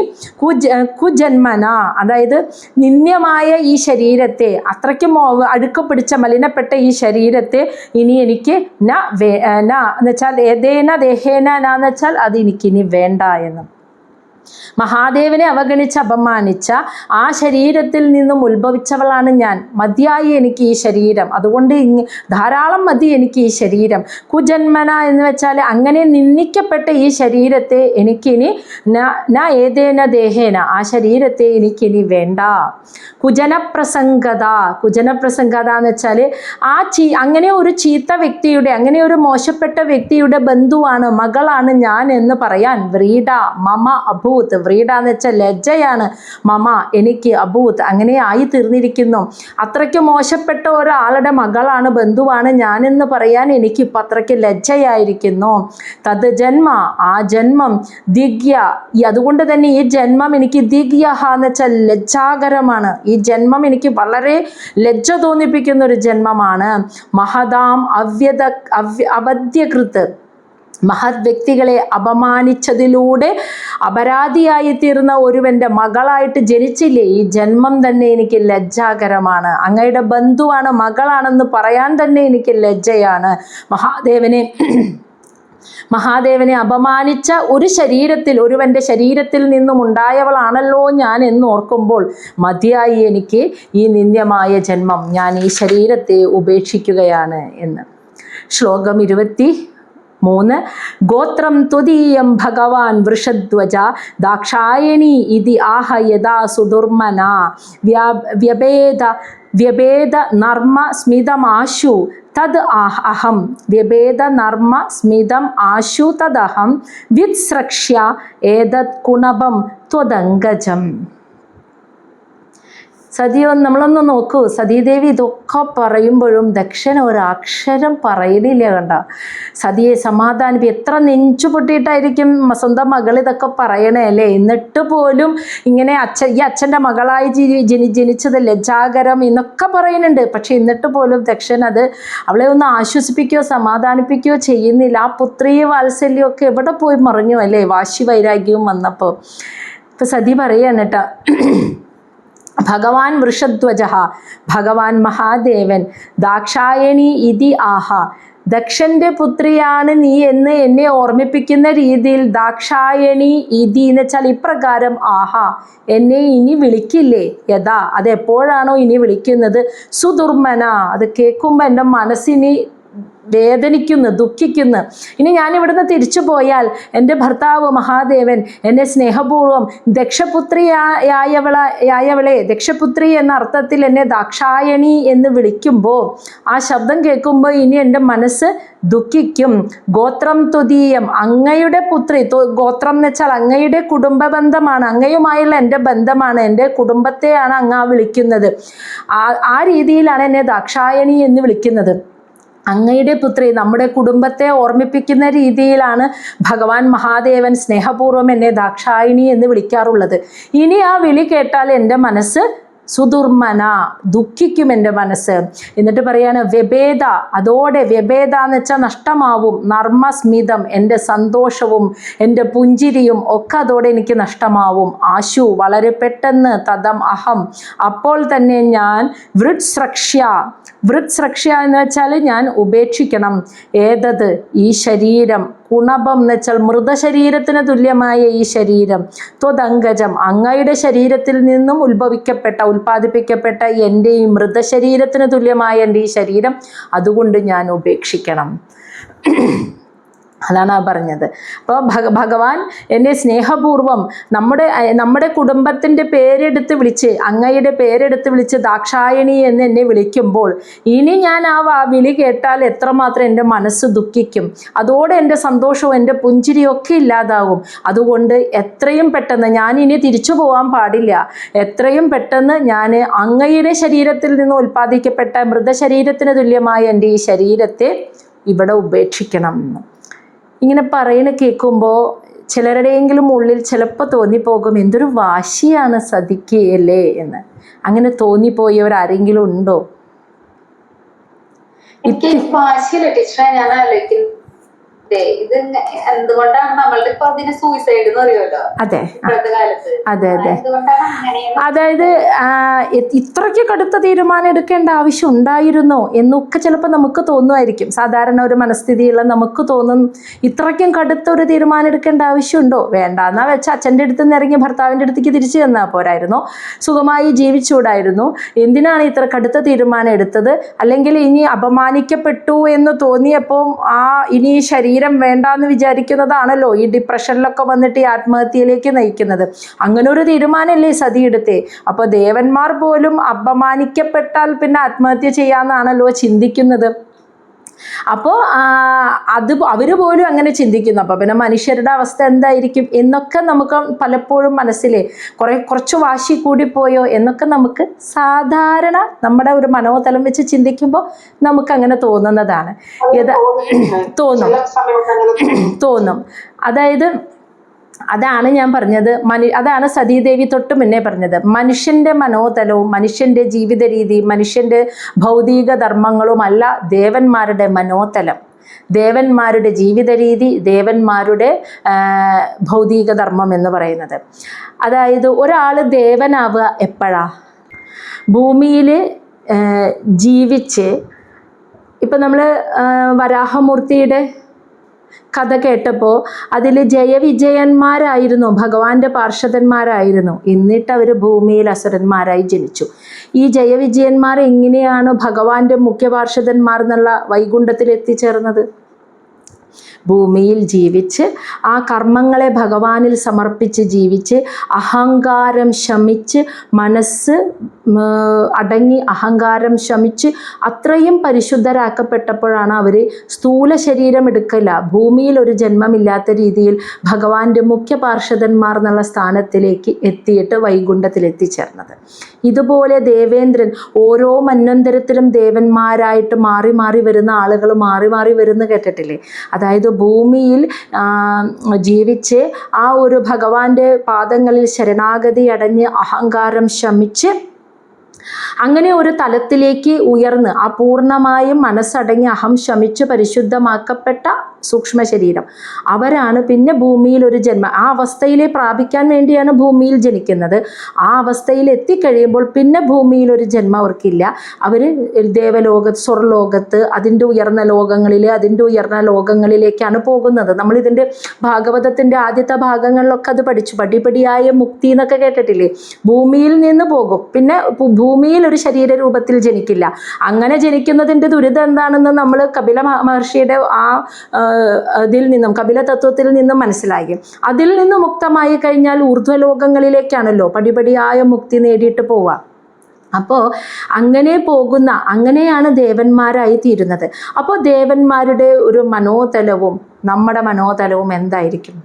കുജന്മന, അതായത് നിന്ദ്യമായ ഈ ശരീരത്തെ, അത്രയ്ക്കും അടുക്ക പിടിച്ച മലിനപ്പെട്ട ഈ ശരീരത്തെ ഇനി എനിക്ക് എന്ന് വെച്ചാൽ ഏതേന ദേഹേന എന്ന് വെച്ചാൽ അത് എനിക്കിനി വേണ്ട എന്ന്. മഹാദേവനെ അവഗണിച്ച് അപമാനിച്ച ആ ശരീരത്തിൽ നിന്നും ഉത്ഭവിച്ചവളാണ് ഞാൻ. മതിയായി എനിക്ക് ഈ ശരീരം, അതുകൊണ്ട് ധാരാളം മതി എനിക്ക് ഈ ശരീരം. കുജന്മന എന്ന് വെച്ചാൽ അങ്ങനെ നിന്ദിക്കപ്പെട്ട ഈ ശരീരത്തെ എനിക്കിനി ഏതേന ദേഹേന ആ ശരീരത്തെ എനിക്കിനി വേണ്ട. കുജനപ്രസംഗത എന്ന് വെച്ചാൽ അങ്ങനെ ഒരു ചീത്ത വ്യക്തിയുടെ, അങ്ങനെ ഒരു മോശപ്പെട്ട വ്യക്തിയുടെ ബന്ധുവാണ്, മകളാണ് ഞാൻ എന്ന് പറയാൻ വ്രീഡ മമ അഭൂത്. വ്രീഡ എന്ന് വെച്ചാൽ ലജ്ജയാണ്. മമ എനിക്ക്, അഭൂത് അങ്ങനെ ആയി തീർന്നിരിക്കുന്നു. അത്രയ്ക്ക് മോശപ്പെട്ട ഒരാളുടെ മകളാണ്, ബന്ധുവാണ് ഞാനെന്ന് പറയാൻ എനിക്കിപ്പോൾ അത്രയ്ക്ക് ലജ്ജയായിരിക്കുന്നു. തത് ജന്മ ആ ജന്മം ദിഗ്യ, അതുകൊണ്ട് തന്നെ ഈ ജന്മം എനിക്ക് ദിഗ്യഹ എന്ന് വെച്ചാൽ ലജ്ജാകരമാണ്. ഈ ജന്മം എനിക്ക് വളരെ ലജ്ജ തോന്നിപ്പിക്കുന്ന ഒരു ജന്മമാണ്. മഹതാം അവധ്യകൃത്, മഹത് വ്യക്തികളെ അപമാനിച്ചതിലൂടെ അപരാധിയായി തീർന്ന ഒരുവൻ്റെ മകളായിട്ട് ജനിച്ചില്ലേ, ഈ ജന്മം തന്നെ എനിക്ക് ലജ്ജാകരമാണ്. അങ്ങയുടെ ബന്ധുവാണ്, മകളാണെന്ന് പറയാൻ തന്നെ എനിക്ക് ലജ്ജയാണ്. മഹാദേവനെ അപമാനിച്ച ഒരു ശരീരത്തിൽ, ഒരുവൻ്റെ ശരീരത്തിൽ നിന്നും ഉണ്ടായവളാണല്ലോ ഞാൻ എന്ന് ഓർക്കുമ്പോൾ മതിയായി എനിക്ക് ഈ നിന്ദ്യമായ ജന്മം, ഞാൻ ഈ ശരീരത്തെ ഉപേക്ഷിക്കുകയാണ് എന്ന്. ശ്ലോകം 23. ഗോത്രം ത്വദീയം ഭഗവാൻ വൃഷധ്വജ ദാക്ഷായണി ഇതി ആഹ യഥാ സുദുർമന വ്യഭേദ നർമ്മ സ്മിതമാശു തദ് അഹം വ്യഭേദ നർമ്മ സ്മിതം ആശു തദഹം വിത്സ്രക്ഷ്യ ഏതത് കുണപം ത്വദംഗജം. നമ്മളൊന്ന് നോക്കൂ, സതീദേവി ഇതൊക്കെ പറയുമ്പോഴും ദക്ഷൻ ഒരക്ഷരം പറയലില്ല. കണ്ട, സതിയെ സമാധാനിപ്പി, എത്ര നെഞ്ചു പൊട്ടിയിട്ടായിരിക്കും സ്വന്തം മകൾ ഇതൊക്കെ പറയണേ അല്ലേ. എന്നിട്ട് പോലും ഇങ്ങനെ ഈ അച്ഛൻ്റെ മകളായി ജനിച്ചത് ലജ്ജാകരം എന്നൊക്കെ പറയുന്നുണ്ട്. പക്ഷെ എന്നിട്ട് പോലും ദക്ഷൻ അവളെ ഒന്ന് ആശ്വസിപ്പിക്കുകയോ സമാധാനിപ്പിക്കുകയോ ചെയ്യുന്നില്ല. ആ പുത്രീ വാത്സല്യമൊക്കെ എവിടെ പോയി മറിഞ്ഞു അല്ലേ, വാശി വൈരാഗ്യവും വന്നപ്പോൾ. ഇപ്പം സതി പറയാണ് കേട്ടോ, ഭഗവാൻ വൃഷധ്വജ, ഭഗവാൻ മഹാദേവൻ, ദാക്ഷായണി ഇതി ആഹ, ദക്ഷൻ്റെ പുത്രിയാണ് നീ എന്ന് എന്നെ ഓർമ്മിപ്പിക്കുന്ന രീതിയിൽ ദാക്ഷായണി ഇതി എന്ന് വെച്ചാൽ ഇപ്രകാരം ആഹ, എന്നെ ഇനി വിളിക്കില്ലേ. യഥാ, അതെപ്പോഴാണോ ഇനി വിളിക്കുന്നത്, സുദുർമന, അത് കേൾക്കുമ്പോൾ എൻ്റെ മനസ്സിന് വേദനിക്കുന്നു, ദുഃഖിക്കുന്നു. ഇനി ഞാനിവിടുന്ന് തിരിച്ചു പോയാൽ എൻ്റെ ഭർത്താവ് മഹാദേവൻ എന്നെ സ്നേഹപൂർവ്വം ദക്ഷപുത്രിയായവളെ, ദക്ഷപുത്രി എന്ന അർത്ഥത്തിൽ എന്നെ ദാക്ഷായണി എന്ന് വിളിക്കുമ്പോൾ, ആ ശബ്ദം കേൾക്കുമ്പോൾ ഇനി എൻ്റെ മനസ്സ് ദുഃഖിക്കും. ഗോത്രം ത്വദീയം, അങ്ങയുടെ പുത്രി, ഗോത്രം എന്ന് വെച്ചാൽ അങ്ങയുടെ കുടുംബ ബന്ധമാണ്, അങ്ങയുമായുള്ള എൻ്റെ ബന്ധമാണ്, എൻ്റെ കുടുംബത്തെയാണ് അങ്ങ് വിളിക്കുന്നത്. ആ രീതിയിലാണ് എന്നെ ദാക്ഷായണി എന്ന് വിളിക്കുന്നത്. അങ്ങയുടെ പുത്രി, നമ്മുടെ കുടുംബത്തെ ഓർമ്മിപ്പിക്കുന്ന രീതിയിലാണ് ഭഗവാൻ മഹാദേവൻ സ്നേഹപൂർവ്വം എന്നെ ദാക്ഷായണി എന്ന് വിളിക്കാറുള്ളത്. ഇനി ആ വിളി കേട്ടാൽ എൻ്റെ മനസ്സ് സുദുർമന, ദുഃഖിക്കും എൻ്റെ മനസ്സ്. എന്നിട്ട് പറയാണ് വ്യഭേദ, അതോടെ വ്യഭേദ എന്ന് വെച്ചാൽ നഷ്ടമാവും. നർമ്മസ്മിതം, എൻ്റെ സന്തോഷവും എൻ്റെ പുഞ്ചിരിയും ഒക്കെ അതോടെ എനിക്ക് നഷ്ടമാവും. ആശു, വളരെ പെട്ടെന്ന്. തദം അഹം, അപ്പോൾ തന്നെ ഞാൻ. വൃത്സ്രക്ഷ്യ എന്ന് വെച്ചാൽ ഞാൻ ഉപേക്ഷിക്കണം. ഏതത്, ഈ ശരീരം. കുണപം എന്ന് വെച്ചാൽ മൃതശരീരത്തിന് തുല്യമായ ഈ ശരീരം. ത്വദംഗജം, അങ്ങയുടെ ശരീരത്തിൽ നിന്നും ഉൽപ്പാദിപ്പിക്കപ്പെട്ട എൻ്റെ ഈ മൃതശരീരത്തിന് തുല്യമായ എൻ്റെ ഈ ശരീരം, അതുകൊണ്ട് ഞാൻ ഉപേക്ഷിക്കണം. അതാണ് ആ പറഞ്ഞത്. അപ്പോൾ ഭഗവാൻ എന്നെ സ്നേഹപൂർവ്വം നമ്മുടെ കുടുംബത്തിൻ്റെ പേരെടുത്ത് വിളിച്ച്, അങ്ങയുടെ പേരെടുത്ത് വിളിച്ച് ദാക്ഷായണി എന്ന് എന്നെ വിളിക്കുമ്പോൾ ഇനി ഞാൻ ആ വിളി കേട്ടാൽ എത്രമാത്രം എൻ്റെ മനസ്സ് ദുഃഖിക്കും. അതോടെ എൻ്റെ സന്തോഷവും എൻ്റെ പുഞ്ചിരിയൊക്കെ ഇല്ലാതാവും. അതുകൊണ്ട് എത്രയും പെട്ടെന്ന് ഞാൻ ഇനി തിരിച്ചു പോകാൻ പാടില്ല. എത്രയും പെട്ടെന്ന് ഞാൻ അങ്ങയുടെ ശരീരത്തിൽ നിന്ന് ഉൽപ്പാദിക്കപ്പെട്ട മൃതശരീരത്തിന് തുല്യമായ എൻ്റെ ഈ ശരീരത്തെ ഇവിടെ ഉപേക്ഷിക്കണം എന്ന് ഇങ്ങനെ പറയുന്ന കേൾക്കുമ്പോൾ ചിലരുടെയെങ്കിലും ഉള്ളിൽ ചിലപ്പോൾ തോന്നിപ്പോകും, എന്തൊരു വാശിയാണ് സതിക്ക് അല്ലേ എന്ന്. അങ്ങനെ തോന്നിപ്പോയവരാരെങ്കിലും ഉണ്ടോ? വാശിയല്ല ടീച്ചറെ, ഞാൻ ആലോചിക്കുന്നത് ഇത് എന്തുകൊണ്ടാണ് നമ്മളുടെ ഇപ്പൊ അതിന് സൂയിസൈഡ് എന്ന് പറയുമല്ലോ. അതെ ഇപ്പോഴത്തെ കാലത്ത് അതെ അതെ. അതായത് ഇത്രയ്ക്ക് കടുത്ത തീരുമാനം എടുക്കേണ്ട ആവശ്യം ഉണ്ടായിരുന്നോ എന്നൊക്കെ ചിലപ്പോൾ നമുക്ക് തോന്നുമായിരിക്കും. സാധാരണ ഒരു മനസ്ഥിതിയുള്ള നമുക്ക് തോന്നും, ഇത്രയ്ക്കും കടുത്ത ഒരു തീരുമാനം എടുക്കേണ്ട ആവശ്യമുണ്ടോ? വേണ്ടാന്നാ വെച്ചാൽ അച്ഛൻ്റെ അടുത്ത് നിന്ന് ഇറങ്ങി ഭർത്താവിൻ്റെ അടുത്തേക്ക് തിരിച്ചു ചെന്നാൽ പോരായിരുന്നോ? സുഖമായി ജീവിച്ചൂടായിരുന്നു? എന്തിനാണ് ഇത്ര കടുത്ത തീരുമാനം എടുത്തത്? അല്ലെങ്കിൽ ഇനി അപമാനിക്കപ്പെട്ടു എന്ന് തോന്നിയപ്പോൾ ഇനി ശരീരം വേണ്ടാന്ന് വിചാരിക്കുന്നതാണല്ലോ ഈ ഡിപ്രഷനിലൊക്കെ വന്നിട്ട് ഈ ആത്മഹത്യയിലേക്ക് നയിക്കുന്നത്. അങ്ങനെ ഒരു തീരുമാനമല്ലേ സതി എടുത്തേ? അപ്പോൾ ദേവന്മാർ പോലും അപമാനിക്കപ്പെട്ടാൽ പിന്നെ ആത്മഹത്യ ചെയ്യാമെന്നാണല്ലോ ചിന്തിക്കുന്നത്. അപ്പോൾ അവർ പോലും അങ്ങനെ ചിന്തിക്കുന്നു. അപ്പോൾ പിന്നെ മനുഷ്യരുടെ അവസ്ഥ എന്തായിരിക്കും എന്നൊക്കെ നമുക്ക് പലപ്പോഴും മനസ്സിൽ കുറച്ച് വാശി കൂടിപ്പോയോ എന്നൊക്കെ നമുക്ക് സാധാരണ നമ്മുടെ ഒരു മനോതലം വെച്ച് ചിന്തിക്കുമ്പോൾ നമുക്കങ്ങനെ തോന്നുന്നതാണ്. തോന്നും. അതാണ് ഞാൻ പറഞ്ഞത്. അതാണ് സതീദേവി തൊട്ട് മുന്നേ പറഞ്ഞത്. മനുഷ്യൻ്റെ മനോതലവും മനുഷ്യൻ്റെ ജീവിത രീതി മനുഷ്യൻ്റെ ഭൗതിക ധർമ്മങ്ങളുമല്ല ദേവന്മാരുടെ മനോതലം, ദേവന്മാരുടെ ജീവിത രീതി, ദേവന്മാരുടെ ഭൗതിക ധർമ്മം എന്ന് പറയുന്നത്. അതായത് ഒരാൾ ദേവനാവുക എപ്പോഴാ? ഭൂമിയിൽ ജീവിച്ച്, ഇപ്പം നമ്മൾ വരാഹമൂർത്തിയുടെ കഥ കേട്ടപ്പോൾ അതിൽ ജയവിജയന്മാരായിരുന്നു, ഭഗവാന്റെ പാർഷദന്മാരായിരുന്നു. എന്നിട്ട് അവർ ഭൂമിയിൽ അസുരന്മാരായി ജനിച്ചു. ഈ ജയവിജയന്മാർ എങ്ങനെയാണ് ഭഗവാന്റെ മുഖ്യ പാർഷദന്മാർ എന്നുള്ള വൈകുണ്ഠത്തിൽ എത്തിച്ചേർന്നത്? ഭൂമിയിൽ ജീവിച്ച് ആ കർമ്മങ്ങളെ ഭഗവാനിൽ സമർപ്പിച്ച് ജീവിച്ച് അഹങ്കാരം ശമിച്ച് മനസ്സ് അടങ്ങി അഹങ്കാരം ശമിച്ച് അത്രയും പരിശുദ്ധരാക്കപ്പെട്ടപ്പോഴാണ് അവർ സ്ഥൂല ശരീരം എടുക്കില്ല, ഭൂമിയിൽ ഒരു ജന്മമില്ലാത്ത രീതിയിൽ ഭഗവാന്റെ മുഖ്യ പാർഷദന്മാർ എന്നുള്ള സ്ഥാനത്തിലേക്ക് എത്തിയിട്ട് വൈകുണ്ഠത്തിൽ എത്തിച്ചേർന്നത്. ഇതുപോലെ ദേവേന്ദ്രൻ ഓരോ മന്വന്തരത്തിലും ദേവന്മാരായിട്ട് മാറി മാറി വരുന്ന ആളുകൾ മാറി മാറി വരുന്ന കേട്ടിട്ടില്ലേ? അതായത് ഭൂമിയിൽ ജീവിച്ച് ആ ഒരു ഭഗവാന്റെ പാദങ്ങളിൽ ശരണാഗതി അടഞ്ഞ് അഹങ്കാരം ശമിച്ച് അങ്ങനെ ഒരു തലത്തിലേക്ക് ഉയർന്ന് ആ പൂർണ്ണമായും മനസ്സടങ്ങി അഹം ശമിച്ച് പരിശുദ്ധമാക്കപ്പെട്ട സൂക്ഷ്മ ശരീരം അവരാണ് പിന്നെ ഭൂമിയിൽ ഒരു ജന്മം. ആ അവസ്ഥയിലെ പ്രാപിക്കാൻ വേണ്ടിയാണ് ഭൂമിയിൽ ജനിക്കുന്നത്. ആ അവസ്ഥയിൽ എത്തിക്കഴിയുമ്പോൾ പിന്നെ ഭൂമിയിൽ ഒരു ജന്മം അവർക്കില്ല. അവർ ദേവലോകത്ത്, സ്വർലോകത്ത്, അതിൻ്റെ ഉയർന്ന ലോകങ്ങളിൽ, അതിൻ്റെ ഉയർന്ന ലോകങ്ങളിലേക്കാണ് പോകുന്നത്. നമ്മളിതിൻ്റെ ഭാഗവതത്തിൻ്റെ ആദ്യത്തെ ഭാഗങ്ങളിലൊക്കെ അത് പഠിച്ചു. പടിപടിയായ മുക്തി എന്നൊക്കെ കേട്ടിട്ടില്ലേ? ഭൂമിയിൽ നിന്ന് പോകും, പിന്നെ ഭൂമിയിൽ ഒരു ശരീരരൂപത്തിൽ ജനിക്കില്ല. അങ്ങനെ ജനിക്കുന്നതിൻ്റെ ദുരിതം എന്താണെന്ന് നമ്മൾ കപില മഹർഷിയുടെ അതിൽ നിന്നും കപില തത്വത്തിൽ നിന്നും മനസ്സിലാക്കി. അതിൽ നിന്ന് മുക്തമായി കഴിഞ്ഞാൽ ഊർധ്വലോകങ്ങളിലേക്കാണല്ലോ പടിപടിയായ മുക്തി നേടിയിട്ട് പോവുക. അപ്പോൾ അങ്ങനെയാണ് ദേവന്മാരായി തീരുന്നത്. അപ്പോൾ ദേവന്മാരുടെ ഒരു മനോതലവും നമ്മുടെ മനോതലവും എന്തായിരിക്കും?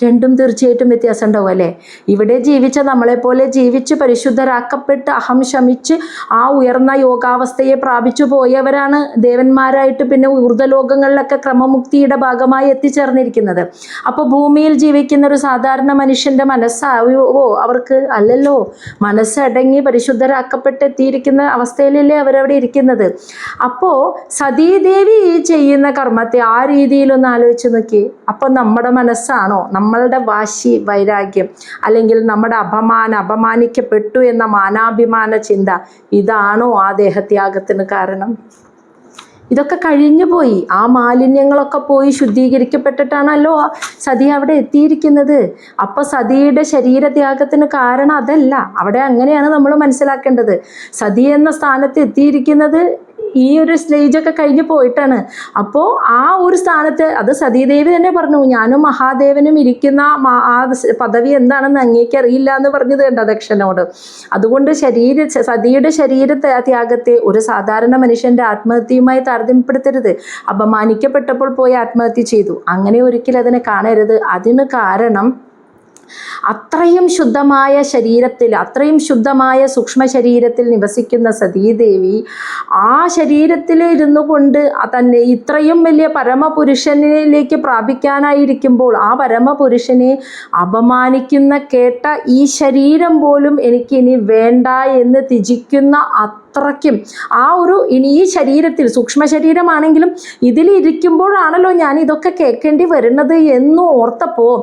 രണ്ടും തീർച്ചയായിട്ടും വ്യത്യാസം ഉണ്ടാവും അല്ലേ? ഇവിടെ ജീവിച്ച നമ്മളെപ്പോലെ ജീവിച്ച് പരിശുദ്ധരാക്കപ്പെട്ട് അഹം ശമിച്ച് ആ ഉയർന്ന യോഗാവസ്ഥയെ പ്രാപിച്ചു പോയവരാണ് ദേവന്മാരായിട്ട് പിന്നെ ഊർധ്വലോകങ്ങളിലൊക്കെ ക്രമമുക്തിയുടെ ഭാഗമായി എത്തിച്ചേർന്നിരിക്കുന്നത്. അപ്പോൾ ഭൂമിയിൽ ജീവിക്കുന്ന ഒരു സാധാരണ മനുഷ്യൻ്റെ മനസ്സാവോ അവർക്ക്? അല്ലല്ലോ. മനസ്സടങ്ങി പരിശുദ്ധരാക്കപ്പെട്ട് എത്തിയിരിക്കുന്ന അവസ്ഥയിലല്ലേ അവരവിടെ ഇരിക്കുന്നത്. അപ്പോൾ സതീദേവി ഈ ചെയ്യുന്ന കർമ്മത്തെ ആ രീതിയിലൊന്ന് ആലോചിച്ച് നോക്കി. അപ്പോൾ നമ്മുടെ മനസ്സാണോ, നമ്മളുടെ വാശി, വൈരാഗ്യം, അല്ലെങ്കിൽ നമ്മുടെ അപമാനിക്കപ്പെട്ടു എന്ന മാനാഭിമാന ചിന്ത, ഇതാണോ ആ ദേഹത്യാഗത്തിന് കാരണം? ഇതൊക്കെ കഴിഞ്ഞു പോയി. ആ മാലിന്യങ്ങളൊക്കെ പോയി ശുദ്ധീകരിക്കപ്പെട്ടിട്ടാണല്ലോ സതി അവിടെ എത്തിയിരിക്കുന്നത്. അപ്പോൾ സതിയുടെ ശരീരത്യാഗത്തിന് കാരണം അതല്ല. അവിടെ അങ്ങനെയാണ് നമ്മൾ മനസ്സിലാക്കേണ്ടത്. സതി എന്ന സ്ഥാനത്ത് എത്തിയിരിക്കുന്നത് ഈ ഒരു സ്റ്റേജൊക്കെ കഴിഞ്ഞ് പോയിട്ടാണ്. അപ്പോൾ ആ ഒരു സ്ഥാനത്ത് അത് സതീദേവി തന്നെ പറഞ്ഞു, ഞാനും മഹാദേവനും ഇരിക്കുന്ന ആ പദവി എന്താണെന്ന് അങ്ങേക്ക് അറിയില്ല എന്ന് പറഞ്ഞത് കണ്ട ദക്ഷനോട്. അതുകൊണ്ട് സതിയുടെ ശരീര ത്യാഗത്തെ ഒരു സാധാരണ മനുഷ്യൻ്റെ ആത്മഹത്യയുമായി താരതമ്യപ്പെടുത്തരുത്. അപമാനിക്കപ്പെട്ടപ്പോൾ പോയി ആത്മഹത്യ ചെയ്തു, അങ്ങനെ ഒരിക്കലും അതിനെ കാണരുത്. അതിന് കാരണം അത്രയും ശുദ്ധമായ ശരീരത്തിൽ, അത്രയും ശുദ്ധമായ സൂക്ഷ്മ ശരീരത്തിൽ നിവസിക്കുന്ന സതീദേവി ആ ശരീരത്തിൽ ഇരുന്നു കൊണ്ട് തന്നെ ഇത്രയും വലിയ പരമപുരുഷനിലേക്ക് പ്രാപിക്കാനായിരിക്കുമ്പോൾ ആ പരമപുരുഷനെ അപമാനിക്കുന്ന കേട്ട ഈ ശരീരം പോലും എനിക്കിനി വേണ്ട എന്ന് ത്യജിക്കുന്ന അത്രയ്ക്കും ആ ഒരു ഈ ശരീരത്തിൽ സൂക്ഷ്മ ശരീരമാണെങ്കിലും ഇതിലിരിക്കുമ്പോഴാണല്ലോ ഞാൻ ഇതൊക്കെ കേൾക്കേണ്ടി വരുന്നത് എന്ന് ഓർത്തപ്പോൾ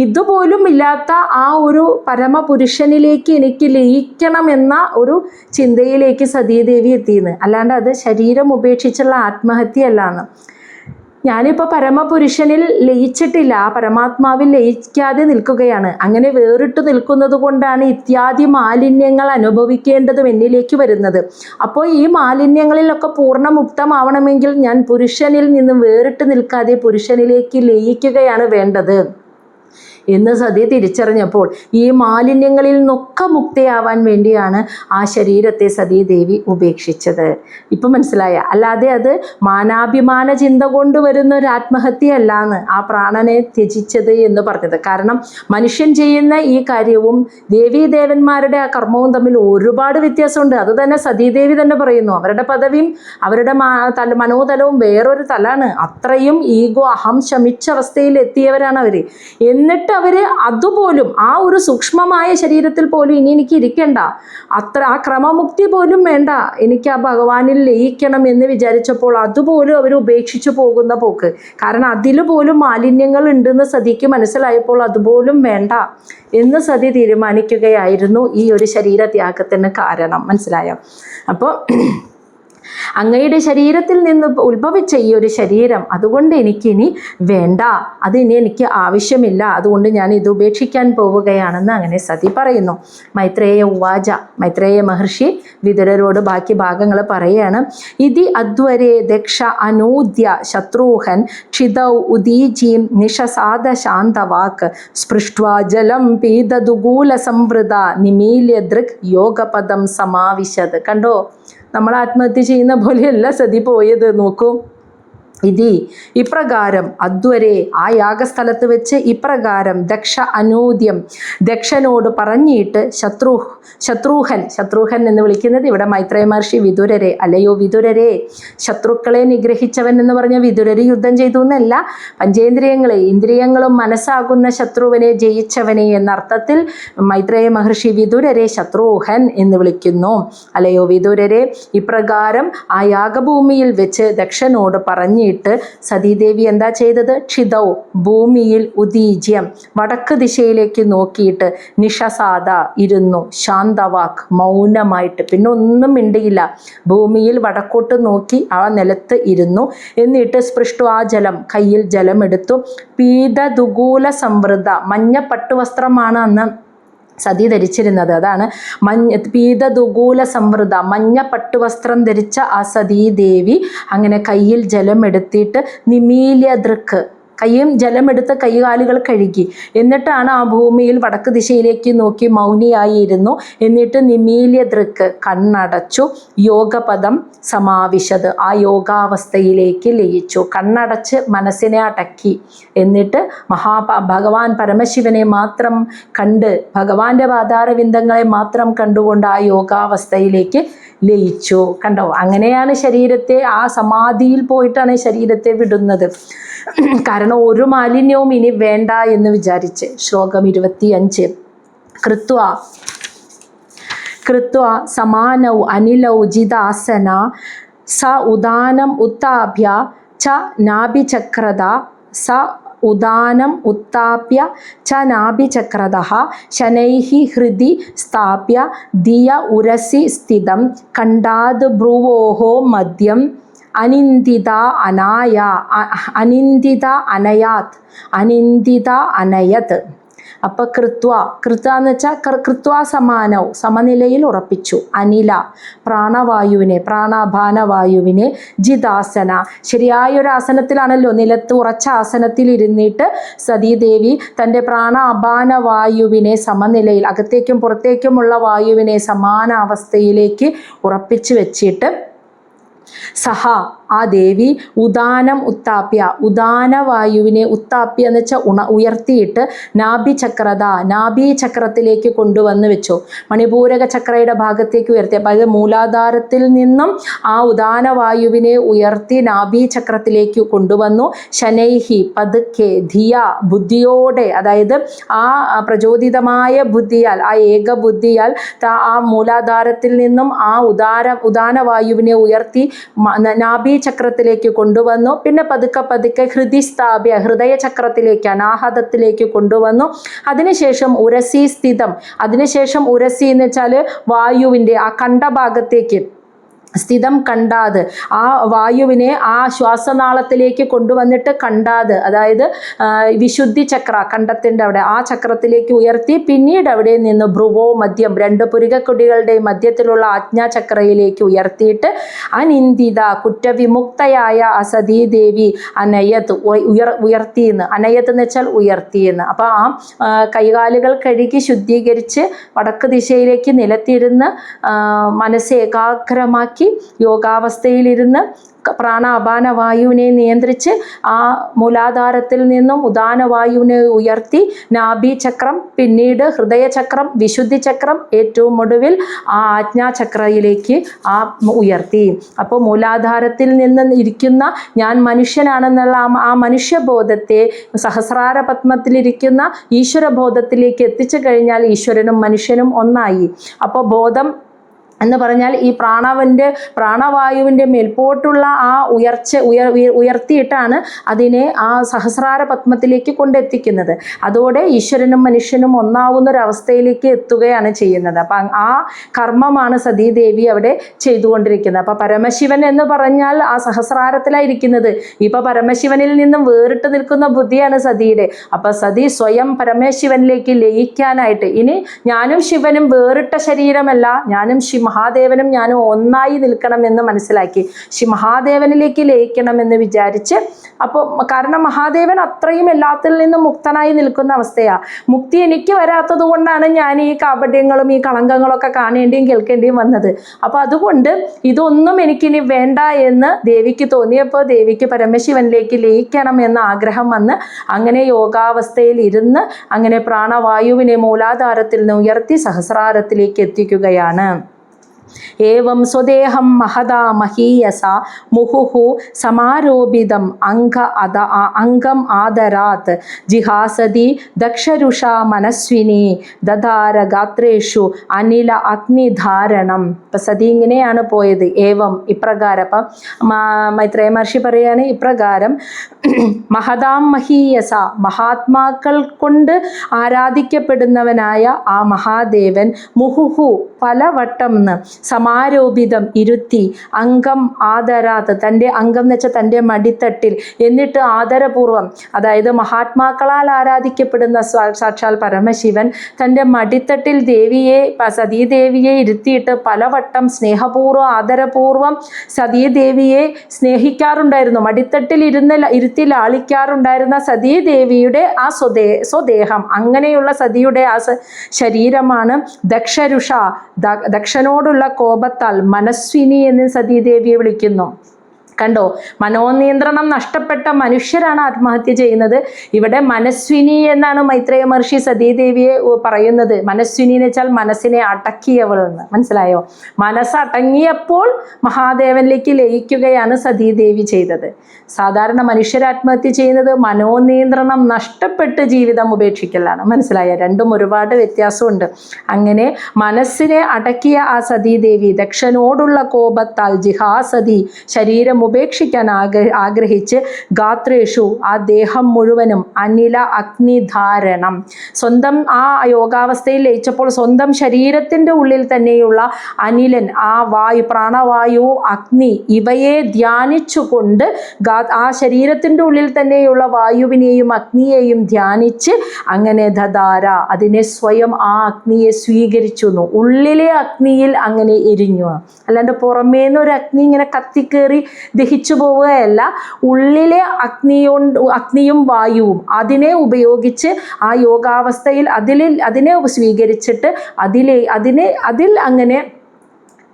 ഇതുപോലും ഇല്ലാത്ത ആ ഒരു പരമപുരുഷനിലേക്ക് എനിക്ക് ലയിക്കണമെന്ന ഒരു ചിന്തയിലേക്ക് സതീദേവി എത്തിയെന്ന്. അല്ലാണ്ട് അത് ശരീരം ഉപേക്ഷിച്ചുള്ള ആത്മഹത്യയല്ലാന്ന്. ഞാനിപ്പോൾ പരമപുരുഷനിൽ ലയിച്ചിട്ടില്ല, ആ പരമാത്മാവിൽ ലയിക്കാതെ നിൽക്കുകയാണ്. അങ്ങനെ വേറിട്ട് നിൽക്കുന്നത് കൊണ്ടാണ് ഇത്യാദി മാലിന്യങ്ങൾ അനുഭവിക്കേണ്ടതും എന്നിലേക്ക് വരുന്നത്. അപ്പോൾ ഈ മാലിന്യങ്ങളിലൊക്കെ പൂർണ്ണമുക്തമാവണമെങ്കിൽ ഞാൻ പുരുഷനിൽ നിന്നും വേറിട്ട് നിൽക്കാതെ പുരുഷനിലേക്ക് ലയിക്കുകയാണ് വേണ്ടത് എന്ന് സതി തിരിച്ചറിഞ്ഞപ്പോൾ ഈ മാലിന്യങ്ങളിൽ നിന്നൊക്കെ മുക്തയാവാൻ വേണ്ടിയാണ് ആ ശരീരത്തെ സതീദേവി ഉപേക്ഷിച്ചത്. ഇപ്പം മനസ്സിലായ? അല്ലാതെ അത് മാനാഭിമാന ചിന്ത കൊണ്ട് വരുന്ന ഒരു ആത്മഹത്യയല്ലാന്ന് ആ പ്രാണനെ ത്യജിച്ചത് എന്ന് പറഞ്ഞത്. കാരണം മനുഷ്യൻ ചെയ്യുന്ന ഈ കാര്യവും ദേവീദേവന്മാരുടെ ആ കർമ്മവും തമ്മിൽ ഒരുപാട് വ്യത്യാസമുണ്ട്. അത് തന്നെ സതീദേവി തന്നെ പറയുന്നു. അവരുടെ പദവിയും അവരുടെ മനോതലവും വേറൊരു തലാണ്. അത്രയും ഈഗോ, അഹം ശമിച്ച അവസ്ഥയിൽ എത്തിയവരാണ് അവർ. എന്നിട്ട് അവർ അതുപോലും ആ ഒരു സൂക്ഷ്മമായ ശരീരത്തിൽ പോലും ഇനി എനിക്ക് ഇരിക്കണ്ട, ആ ക്രമമുക്തി പോലും വേണ്ട, എനിക്ക് ആ ഭഗവാനിൽ ലയിക്കണം എന്ന് വിചാരിച്ചപ്പോൾ അതുപോലും അവർ ഉപേക്ഷിച്ചു പോകുന്ന പോക്ക്. കാരണം അതിൽ പോലും മാലിന്യങ്ങൾ ഉണ്ടെന്ന് സതിക്ക് മനസ്സിലായപ്പോൾ അതുപോലും വേണ്ട എന്ന് സതി തീരുമാനിക്കുകയായിരുന്നു ഈ ഒരു ശരീരത്യാഗത്തിന് കാരണം. മനസ്സിലായോ? അപ്പോൾ അങ്ങയുടെ ശരീരത്തിൽ നിന്ന് ഉത്ഭവിച്ച ഈ ഒരു ശരീരം അതുകൊണ്ട് എനിക്കിനി വേണ്ട, അതിനി എനിക്ക് ആവശ്യമില്ല, അതുകൊണ്ട് ഞാൻ ഇത് ഉപേക്ഷിക്കാൻ പോവുകയാണെന്ന് അങ്ങനെ സതി പറയുന്നു. മൈത്രേയ ഉവാച, മൈത്രേയ മഹർഷി വിതുരരോട് ബാക്കി ഭാഗങ്ങൾ പറയുകയാണ്. ഇതി അദ്വരേ ദക്ഷ അനൂദ്യ ശത്രുഹൻ ക്ഷിതൗ ഉദീജീം നിഷസാദ ശാന്തവാക് സ്പൃഷ്ട്വാ ജലം പീതദുഗൂല സംവൃത നിമീല്യ ദൃക് യോഗപദം സമാവിശത്. കണ്ടോ, നമ്മൾ ആത്മഹത്യ ചെയ്യുന്ന പോലെയല്ല സതി പോയത്. നോക്കൂ, ഇപ്രകാരം അദ്വരെ ആ യാഗസ്ഥലത്ത് വെച്ച് ഇപ്രകാരം ദക്ഷ അനൂദ്യം ദക്ഷനോട് പറഞ്ഞിട്ട് ശത്രുഹൻ എന്ന് വിളിക്കുന്നത് ഇവിടെ മൈത്രേയ മഹർഷി വിതുരരെ, അല്ലയോ വിതുരരെ, ശത്രുക്കളെ നിഗ്രഹിച്ചവൻ എന്ന് പറഞ്ഞ വിതുരര് യുദ്ധം ചെയ്തു എന്നല്ല, പഞ്ചേന്ദ്രിയങ്ങളെ ഇന്ദ്രിയങ്ങളും മനസ്സാകുന്ന ശത്രുവിനെ ജയിച്ചവനെ എന്നർത്ഥത്തിൽ മൈത്രേയ മഹർഷി വിതുരരെ ശത്രുഹൻ എന്ന് വിളിക്കുന്നു. അല്ലയോ വിതുരരെ, ഇപ്രകാരം ആ യാഗഭൂമിയിൽ വെച്ച് ദക്ഷനോട് പറഞ്ഞിട്ട് സതീദേവി എന്താ ചെയ്തത്? ക്ഷിതൗ ഭൂമിയിൽ ഉദീജ്യം വടക്ക് ദിശയിലേക്ക് നോക്കിയിട്ട് നിഷസാദ ഇരുന്നു, ശാന്തവാക് മൗനമായിട്ട്, പിന്നെ ഒന്നും മിണ്ടിയില്ല. ഭൂമിയിൽ വടക്കോട്ട് നോക്കി ആ നിലത്ത് ഇരുന്നു. എന്നിട്ട് സ്പൃഷ്ടു ആ ജലം, കയ്യിൽ ജലം എടുത്തു. പീതദുഗൂല സംവൃത, മഞ്ഞ പട്ടുവസ്ത്രമാണ് അന്ന് സതി ധരിച്ചിരുന്നത്. അതാണ് പീതദുഗൂല സംവൃത, മഞ്ഞ പട്ടുവസ്ത്രം ധരിച്ച ആ സതീദേവി അങ്ങനെ കയ്യിൽ ജലം എടുത്തിട്ട് നിമീല്യ ദൃക്ക്, കയ്യും ജലമെടുത്ത് കൈകാലുകൾ കഴുകി. എന്നിട്ടാണ് ആ ഭൂമിയിൽ വടക്ക് ദിശയിലേക്ക് നോക്കി മൗനിയായിരുന്നു. എന്നിട്ട് നിമീല്യ ദൃക്ക്, കണ്ണടച്ചു. യോഗപദം സമാവിശത്, ആ യോഗാവസ്ഥയിലേക്ക് ലയിച്ചു. കണ്ണടച്ച് മനസ്സിനെ അടക്കി. എന്നിട്ട് ഭഗവാൻ പരമശിവനെ മാത്രം കണ്ട്, ഭഗവാന്റെ പാതാരവിന്ദങ്ങളെ മാത്രം കണ്ടുകൊണ്ട് ആ യോഗാവസ്ഥയിലേക്ക് ലയിച്ചു. കണ്ടോ, അങ്ങനെയാണ് ശരീരത്തെ, ആ സമാധിയിൽ പോയിട്ടാണ് ശരീരത്തെ വിടുന്നത്. കാരണം ഒരു മാലിന്യവും ഇനി വേണ്ട എന്ന് വിചാരിച്ച്. ശ്ലോകം 25. കൃത്വാ സമാനൗ അനിലൗ ജിതാസന സ ഉദാനം ഉത്താപ്യ ച നാഭിചക്രത സ ഉദാനം ഉത്താപ്യ ച നാഭിചക്രതഃ ശനൈഃ ഹൃദി സ്ഥാപ്യ ധിയ ഉരസി സ്ഥിതം കണ്ഠാദ് ഭ്രുവോഃ മധ്യം അനിന്ദിത അനയാത്. അപ്പോൾ കൃത്വ എന്ന് വെച്ചാൽ കൃത്വ സമാനവും സമനിലയിൽ ഉറപ്പിച്ചു. അനില പ്രാണവായുവിനെ പ്രാണാപാനവായുവിനെ ജിതാസന ശരിയായൊരു ആസനത്തിലാണല്ലോ, നിലത്ത് ഉറച്ച ആസനത്തിൽ ഇരുന്നിട്ട് സതീദേവി തൻ്റെ പ്രാണാപാനവായുവിനെ സമനിലയിൽ അകത്തേക്കും പുറത്തേക്കുമുള്ള വായുവിനെ സമാന അവസ്ഥയിലേക്ക് ഉറപ്പിച്ചു വെച്ചിട്ട് സഹ ആ ദേവി ഉദാനം ഉത്താപ്യ ഉദാനവായുവിനെ ഉത്താപ്യ എന്ന് വെച്ചാൽ ഉയർത്തിയിട്ട് നാഭി ചക്രത്തിലേക്ക് കൊണ്ടുവന്ന് വെച്ചു. മണിപൂരക ചക്രയുടെ ഭാഗത്തേക്ക് ഉയർത്തി. അപ്പോൾ അത് മൂലാധാരത്തിൽ നിന്നും ആ ഉദാനവായുവിനെ ഉയർത്തി നാഭി ചക്രത്തിലേക്ക് കൊണ്ടുവന്നു. ശനൈഹി പതുക്കെ ധിയ ബുദ്ധിയോടെ, അതായത് ആ പ്രചോദിതമായ ബുദ്ധിയാൽ ആ ഏകബുദ്ധിയാൽ ആ മൂലാധാരത്തിൽ നിന്നും ആ ഉദാനവായുവിനെ ഉയർത്തി നാഭി ചക്രത്തിലേക്ക് കൊണ്ടുവന്നു. പിന്നെ പതുക്കെ ഹൃദിസ്ഥാപ്യ ഹൃദയചക്രത്തിലേക്ക് അനാഹതത്തിലേക്ക് കൊണ്ടുവന്നു. അതിനുശേഷം ഉരസി സ്ഥിതം, അതിനുശേഷം ഉരസി എന്ന് വെച്ചാൽ വായുവിൻ്റെ ആ കണ്ഠഭാഗത്തേക്ക് സ്ഥിതം കണ്ടാത് ആ വായുവിനെ ആ ശ്വാസനാളത്തിലേക്ക് കൊണ്ടുവന്നിട്ട് കണ്ടാത്, അതായത് വിശുദ്ധി ചക്ര കണ്ടത്തിൻ്റെ അവിടെ ആ ചക്രത്തിലേക്ക് ഉയർത്തി. പിന്നീട് അവിടെ നിന്ന് ഭ്രുവോ മധ്യം രണ്ട് പുരികക്കൊടികളുടെ മധ്യത്തിലുള്ള ആജ്ഞാചക്രയിലേക്ക് ഉയർത്തിയിട്ട് അനിന്ദിത കുറ്റവിമുക്തയായ ആ സതീദേവി അനയത്ത് ഉയർത്തിയെന്ന്. അനയത്ത് എന്ന് വെച്ചാൽ ഉയർത്തിയെന്ന്. അപ്പോൾ ആ കൈകാലുകൾ കഴുകി ശുദ്ധീകരിച്ച് വടക്ക് ദിശയിലേക്ക് നിലത്തിരുന്ന് മനസ്സ് ഏകാഗ്രമാക്കി യോഗാവസ്ഥയിലിരുന്ന് പ്രാണാപാനവായുവിനെ നിയന്ത്രിച്ച് ആ മൂലാധാരത്തിൽ നിന്നും ഉദാനവായുവിനെ ഉയർത്തി നാഭി ചക്രം, പിന്നീട് ഹൃദയചക്രം, വിശുദ്ധി ചക്രം, ഏറ്റവും ഒടുവിൽ ആ ആജ്ഞാചക്രയിലേക്ക് ആ ഉയർത്തി. അപ്പോൾ മൂലാധാരത്തിൽ നിന്ന് ഇരിക്കുന്ന ഞാൻ മനുഷ്യനാണെന്നുള്ള ആ മനുഷ്യബോധത്തെ സഹസ്രാര പത്മത്തിലിരിക്കുന്ന ഈശ്വരബോധത്തിലേക്ക് എത്തിച്ചു കഴിഞ്ഞാൽ ഈശ്വരനും മനുഷ്യനും ഒന്നായി. അപ്പോൾ ബോധം എന്ന് പറഞ്ഞാൽ ഈ പ്രാണവായുവിൻ്റെ മേൽപോട്ടുള്ള ആ ഉയർത്തിയിട്ടാണ് അതിനെ ആ സഹസ്രാര പത്മത്തിലേക്ക് കൊണ്ടെത്തിക്കുന്നത്. അതോടെ ഈശ്വരനും മനുഷ്യനും ഒന്നാവുന്നൊരവസ്ഥയിലേക്ക് എത്തുകയാണ് ചെയ്യുന്നത്. അപ്പം ആ കർമ്മമാണ് സതീദേവി അവിടെ ചെയ്തുകൊണ്ടിരിക്കുന്നത്. അപ്പം പരമശിവൻ എന്ന് പറഞ്ഞാൽ ആ സഹസ്രാരത്തിലായിരിക്കുന്നത്. ഇപ്പം പരമശിവനിൽ നിന്നും വേറിട്ട് നിൽക്കുന്ന ബുദ്ധിയാണ് സതിയുടെ. അപ്പം സതി സ്വയം പരമശിവനിലേക്ക് ലയിക്കാനായിട്ട്, ഇനി ഞാനും ശിവനും വേറിട്ട ശരീരമല്ല, ഞാനും മഹാദേവനും ഞാനും ഒന്നായി നിൽക്കണമെന്ന് മനസ്സിലാക്കി മഹാദേവനിലേക്ക് ലയിക്കണമെന്ന് വിചാരിച്ച്. അപ്പോൾ കാരണം മഹാദേവൻ അത്രയും എല്ലാത്തിൽ നിന്നും മുക്തനായി നിൽക്കുന്ന അവസ്ഥയാണ്. മുക്തി എനിക്ക് വരാത്തത് കൊണ്ടാണ് ഞാൻ ഈ കാപട്യങ്ങളും ഈ കളങ്കങ്ങളൊക്കെ കാണേണ്ടിയും കേൾക്കേണ്ടിയും വന്നത്. അപ്പോൾ അതുകൊണ്ട് ഇതൊന്നും എനിക്കിനി വേണ്ട എന്ന് ദേവിക്ക് തോന്നിയപ്പോൾ ദേവിക്ക് പരമശിവനിലേക്ക് ലയിക്കണം എന്ന ആഗ്രഹം വന്ന് അങ്ങനെ യോഗാവസ്ഥയിൽ ഇരുന്ന് അങ്ങനെ പ്രാണവായുവിനെ മൂലാധാരത്തിൽ നിന്ന് ഉയർത്തി സഹസ്രാരത്തിലേക്ക് എത്തിക്കുകയാണ്. ഏവം സ്വദേഹം മഹദാ മഹീയസ മുഹുഹു സമാരോപിതം അംഗം ആദരാത് ജിഹാസതി ദക്ഷരുഷാ മനസ്വിനി ദധാര ഗാത്രേഷു അനില അഗ്നിധാരണം. ഇപ്പം സതി ഇങ്ങനെയാണ് പോയത്. ഏവം ഇപ്രകാരം. അപ്പം മൈത്രേയ മഹർഷി പറയാണ് ഇപ്രകാരം മഹദാം മഹീയസ മഹാത്മാക്കൾ കൊണ്ട് ആരാധിക്കപ്പെടുന്നവനായ ആ മഹാദേവൻ മുഹുഹു പലവട്ടം സമാരോപിതം ഇരുത്തി അംഗം ആദരാത് തൻ്റെ അംഗം എന്ന് വെച്ചാൽ തൻ്റെ മടിത്തട്ടിൽ, എന്നിട്ട് ആദരപൂർവം, അതായത് മഹാത്മാക്കളാൽ ആരാധിക്കപ്പെടുന്ന സാക്ഷാൽ പരമശിവൻ തൻ്റെ മടിത്തട്ടിൽ സതീദേവിയെ ഇരുത്തിയിട്ട് പലവട്ടം സ്നേഹപൂർവ്വം ആദരപൂർവം സതീദേവിയെ സ്നേഹിക്കാറുണ്ടായിരുന്നു. മടിത്തട്ടിൽ ഇരുത്തി ലാളിക്കാറുണ്ടായിരുന്ന സതീദേവിയുടെ ആ സ്വദേഹം, അങ്ങനെയുള്ള സതിയുടെ ആ ശരീരമാണ് ദക്ഷരുഷ ദക്ഷനോടുള്ള കോപത്താൽ മനസ്വിനി എന്ന് സതീദേവിയെ വിളിക്കുന്നു. കണ്ടോ, മനോനിയന്ത്രണം നഷ്ടപ്പെട്ട മനുഷ്യരാണ് ആത്മഹത്യ ചെയ്യുന്നത്. ഇവിടെ മനസ്വിനി എന്നാണ് മൈത്രേയ മഹർഷി സതീദേവിയെ പറയുന്നത്. മനസ്വിനി എന്ന് വെച്ചാൽ മനസ്സിനെ അടക്കിയവൾ എന്ന്. മനസ്സിലായോ? മനസ്സടങ്ങിയപ്പോൾ മഹാദേവനിലേക്ക് ലയിക്കുകയാണ് സതീദേവി ചെയ്തത്. സാധാരണ മനുഷ്യർ ആത്മഹത്യ ചെയ്യുന്നത് മനോനിയന്ത്രണം നഷ്ടപ്പെട്ട് ജീവിതം ഉപേക്ഷിക്കലാണ്. മനസ്സിലായോ? രണ്ടും ഒരുപാട് വ്യത്യാസമുണ്ട്. അങ്ങനെ മനസ്സിനെ അടക്കിയ ആ സതീദേവി ദക്ഷനോടുള്ള കോപത്താൽ ജിഹാസതി ശരീരം ഉപേക്ഷിക്കാൻ ആഗ്രഹിച്ച് ഗാത്രേഷു ആ ദേഹം മുഴുവനും അനില അഗ്നിധാരണം, സ്വന്തം ആ യോഗാവസ്ഥയിൽ ലയിച്ചപ്പോൾ സ്വന്തം ശരീരത്തിൻ്റെ ഉള്ളിൽ തന്നെയുള്ള അനിലൻ, ആ വായു, പ്രാണവായു, അഗ്നി ഇവയെ ധ്യാനിച്ചുകൊണ്ട് ആ ശരീരത്തിൻ്റെ ഉള്ളിൽ തന്നെയുള്ള വായുവിനെയും അഗ്നിയെയും ധ്യാനിച്ച് അങ്ങനെ ദദാര അതിനെ സ്വയം ആ അഗ്നിയെ സ്വീകരിച്ചു. ഉള്ളിലെ അഗ്നിയിൽ അങ്ങനെ എരിഞ്ഞു, അല്ലാണ്ട് പുറമേന്ന് ഒരു അഗ്നി ഇങ്ങനെ കത്തിക്കേറി ദഹിച്ചു പോവുകയല്ല. ഉള്ളിലെ അഗ്നിയും വായുവും അതിനെ ഉപയോഗിച്ച് ആ യോഗാവസ്ഥയിൽ അതിനെ സ്വീകരിച്ചിട്ട് അതിൽ അങ്ങനെ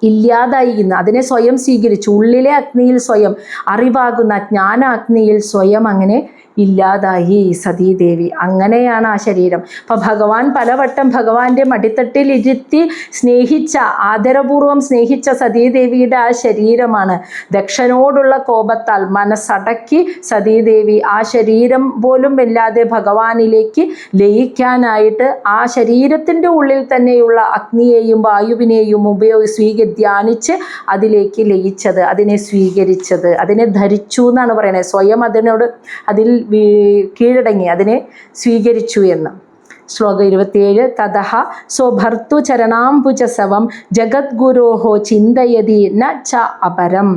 ഇല്ലാതായിരിക്കുന്നു, അതിനെ സ്വയം സ്വീകരിച്ചു. ഉള്ളിലെ അഗ്നിയിൽ സ്വയം, അറിവാകുന്ന ജ്ഞാനാഗ്നിയിൽ സ്വയം അങ്ങനെ ഇല്ലാതായി സതീദേവി. അങ്ങനെയാണ് ആ ശരീരം. അപ്പം ഭഗവാൻ പലവട്ടം ഭഗവാന്റെ മടിത്തട്ടിൽ ഇരുത്തി സ്നേഹിച്ച, ആദരപൂർവം സ്നേഹിച്ച സതീദേവിയുടെ ആ ശരീരമാണ് ദക്ഷനോടുള്ള കോപത്താൽ മനസ്സടക്കി സതീദേവി ആ ശരീരം പോലും ഇല്ലാതെ ഭഗവാനിലേക്ക് ലയിക്കാനായിട്ട് ആ ശരീരത്തിൻ്റെ ഉള്ളിൽ തന്നെയുള്ള അഗ്നിയെയും വായുവിനെയും ധ്യാനിച്ച് അതിലേക്ക് ലയിച്ചത്, അതിനെ സ്വീകരിച്ചത്, അതിനെ ധരിച്ചു എന്നാണ് പറയുന്നത്. സ്വയം അതിൽ കീഴടങ്ങി അതിനെ സ്വീകരിച്ചു എന്ന്. ശ്ലോകം 27. തതഃ സ്വഭർത്തു ചരണാംബുജസവം ജഗദ്ഗുരോഹോ ചിന്തയതി ന ച അപരം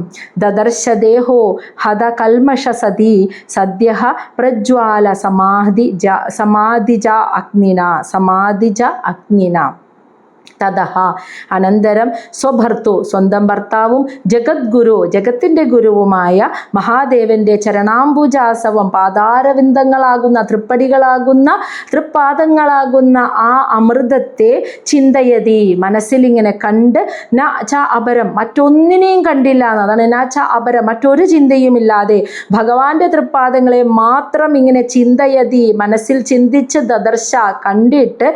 ദദർശദേഹോ ഹതകൽമഷ സതി സദ്യഃ പ്രജ്വാല സമാധിജ അഗ്നിന. തതഃ അനന്തരം സ്വഭർത്തു സ്വന്തം ഭർത്താവും ജഗദ്ഗുരു ജഗത്തിൻ്റെ ഗുരുവുമായ മഹാദേവൻ്റെ ചരണാംബുജാസവം പാദാരവിന്ദങ്ങളാകുന്ന തൃപ്പാദങ്ങളാകുന്ന ആ അമൃതത്തെ ചിന്തയതി മനസ്സിലിങ്ങനെ കണ്ട് ന ച അപരം മറ്റൊന്നിനെയും കണ്ടില്ല എന്നതാണ്. ന ച അപരം മറ്റൊരു ചിന്തയുമില്ലാതെ ഭഗവാന്റെ തൃപ്പാദങ്ങളെ മാത്രം ഇങ്ങനെ ചിന്തയതി മനസ്സിൽ ചിന്തിച്ച് ദദർശ കണ്ടിട്ട്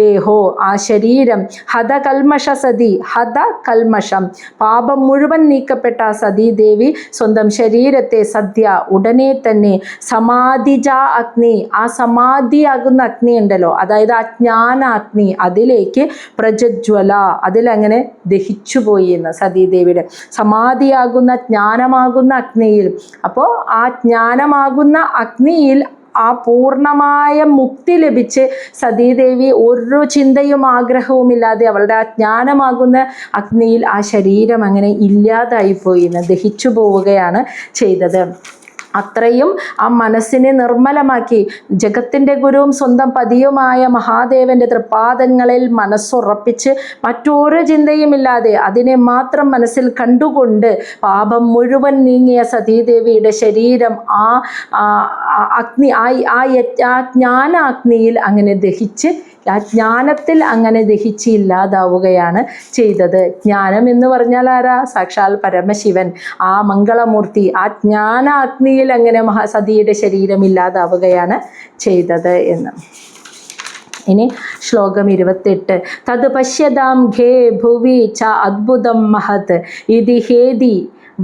ദേഹോ ആ ശരീരം ഹതകൽമഷ സതി ഹതകൽമഷം പാപം മുഴുവൻ നീക്കപ്പെട്ട സതീദേവി സ്വന്തം ശരീരത്തെ സദ്യ ഉടനെ തന്നെ സമാധിജ അഗ്നി ആ സമാധിയാകുന്ന അഗ്നി ഉണ്ടല്ലോ, അതായത് ആ ജ്ഞാനാഗ്നി അതിലേക്ക് പ്രജ്വല അതിലങ്ങനെ ദഹിച്ചുപോയി എന്ന് സതീദേവിയുടെ സമാധിയാകുന്ന ജ്ഞാനമാകുന്ന അഗ്നിയിൽ. അപ്പോൾ ആ ജ്ഞാനമാകുന്ന അഗ്നിയിൽ ആ പൂർണ്ണമായ മുക്തി ലഭിച്ച് സതീദേവി ഒരു ചിന്തയും ആഗ്രഹവുമില്ലാതെ അവളുടെ ആ ജ്ഞാനമാകുന്ന അഗ്നിയിൽ ആ ശരീരം അങ്ങനെ ഇല്ലാതായിപ്പോയി, ദഹിച്ചു പോവുകയാണ് ചെയ്തത്. അത്രയും ആ മനസ്സിനെ നിർമ്മലമാക്കി ജഗത്തിൻ്റെ ഗുരുവും സ്വന്തം പതിയുമായ മഹാദേവൻ്റെ തൃപ്പാദങ്ങളിൽ മനസ്സുറപ്പിച്ച് മറ്റൊരു ചിന്തയുമില്ലാതെ അതിനെ മാത്രം മനസ്സിൽ കണ്ടുകൊണ്ട് പാപം മുഴുവൻ നീങ്ങിയ സതീദേവിയുടെ ശരീരം ആ അഗ്നി ആ ജ്ഞാനാഗ്നിയിൽ അങ്ങനെ ദഹിച്ച് ആ ജ്ഞാനത്തിൽ അങ്ങനെ ദഹിച്ച് ഇല്ലാതാവുകയാണ് ചെയ്തത്. ജ്ഞാനം എന്ന് പറഞ്ഞാൽ ആരാ? സാക്ഷാൽ പരമശിവൻ, ആ മംഗളമൂർത്തി. ആ ജ്ഞാനാഗ്നിയിൽ അങ്ങനെ സതിയുടെ ശരീരം ഇല്ലാതാവുകയാണ് ചെയ്തത് എന്ന്. ഇനി ശ്ലോകം 28. തത് പശ്യതാം ഘേ ഭുവി ച അദ്ഭുതം മഹത് ഇതി ഹേതി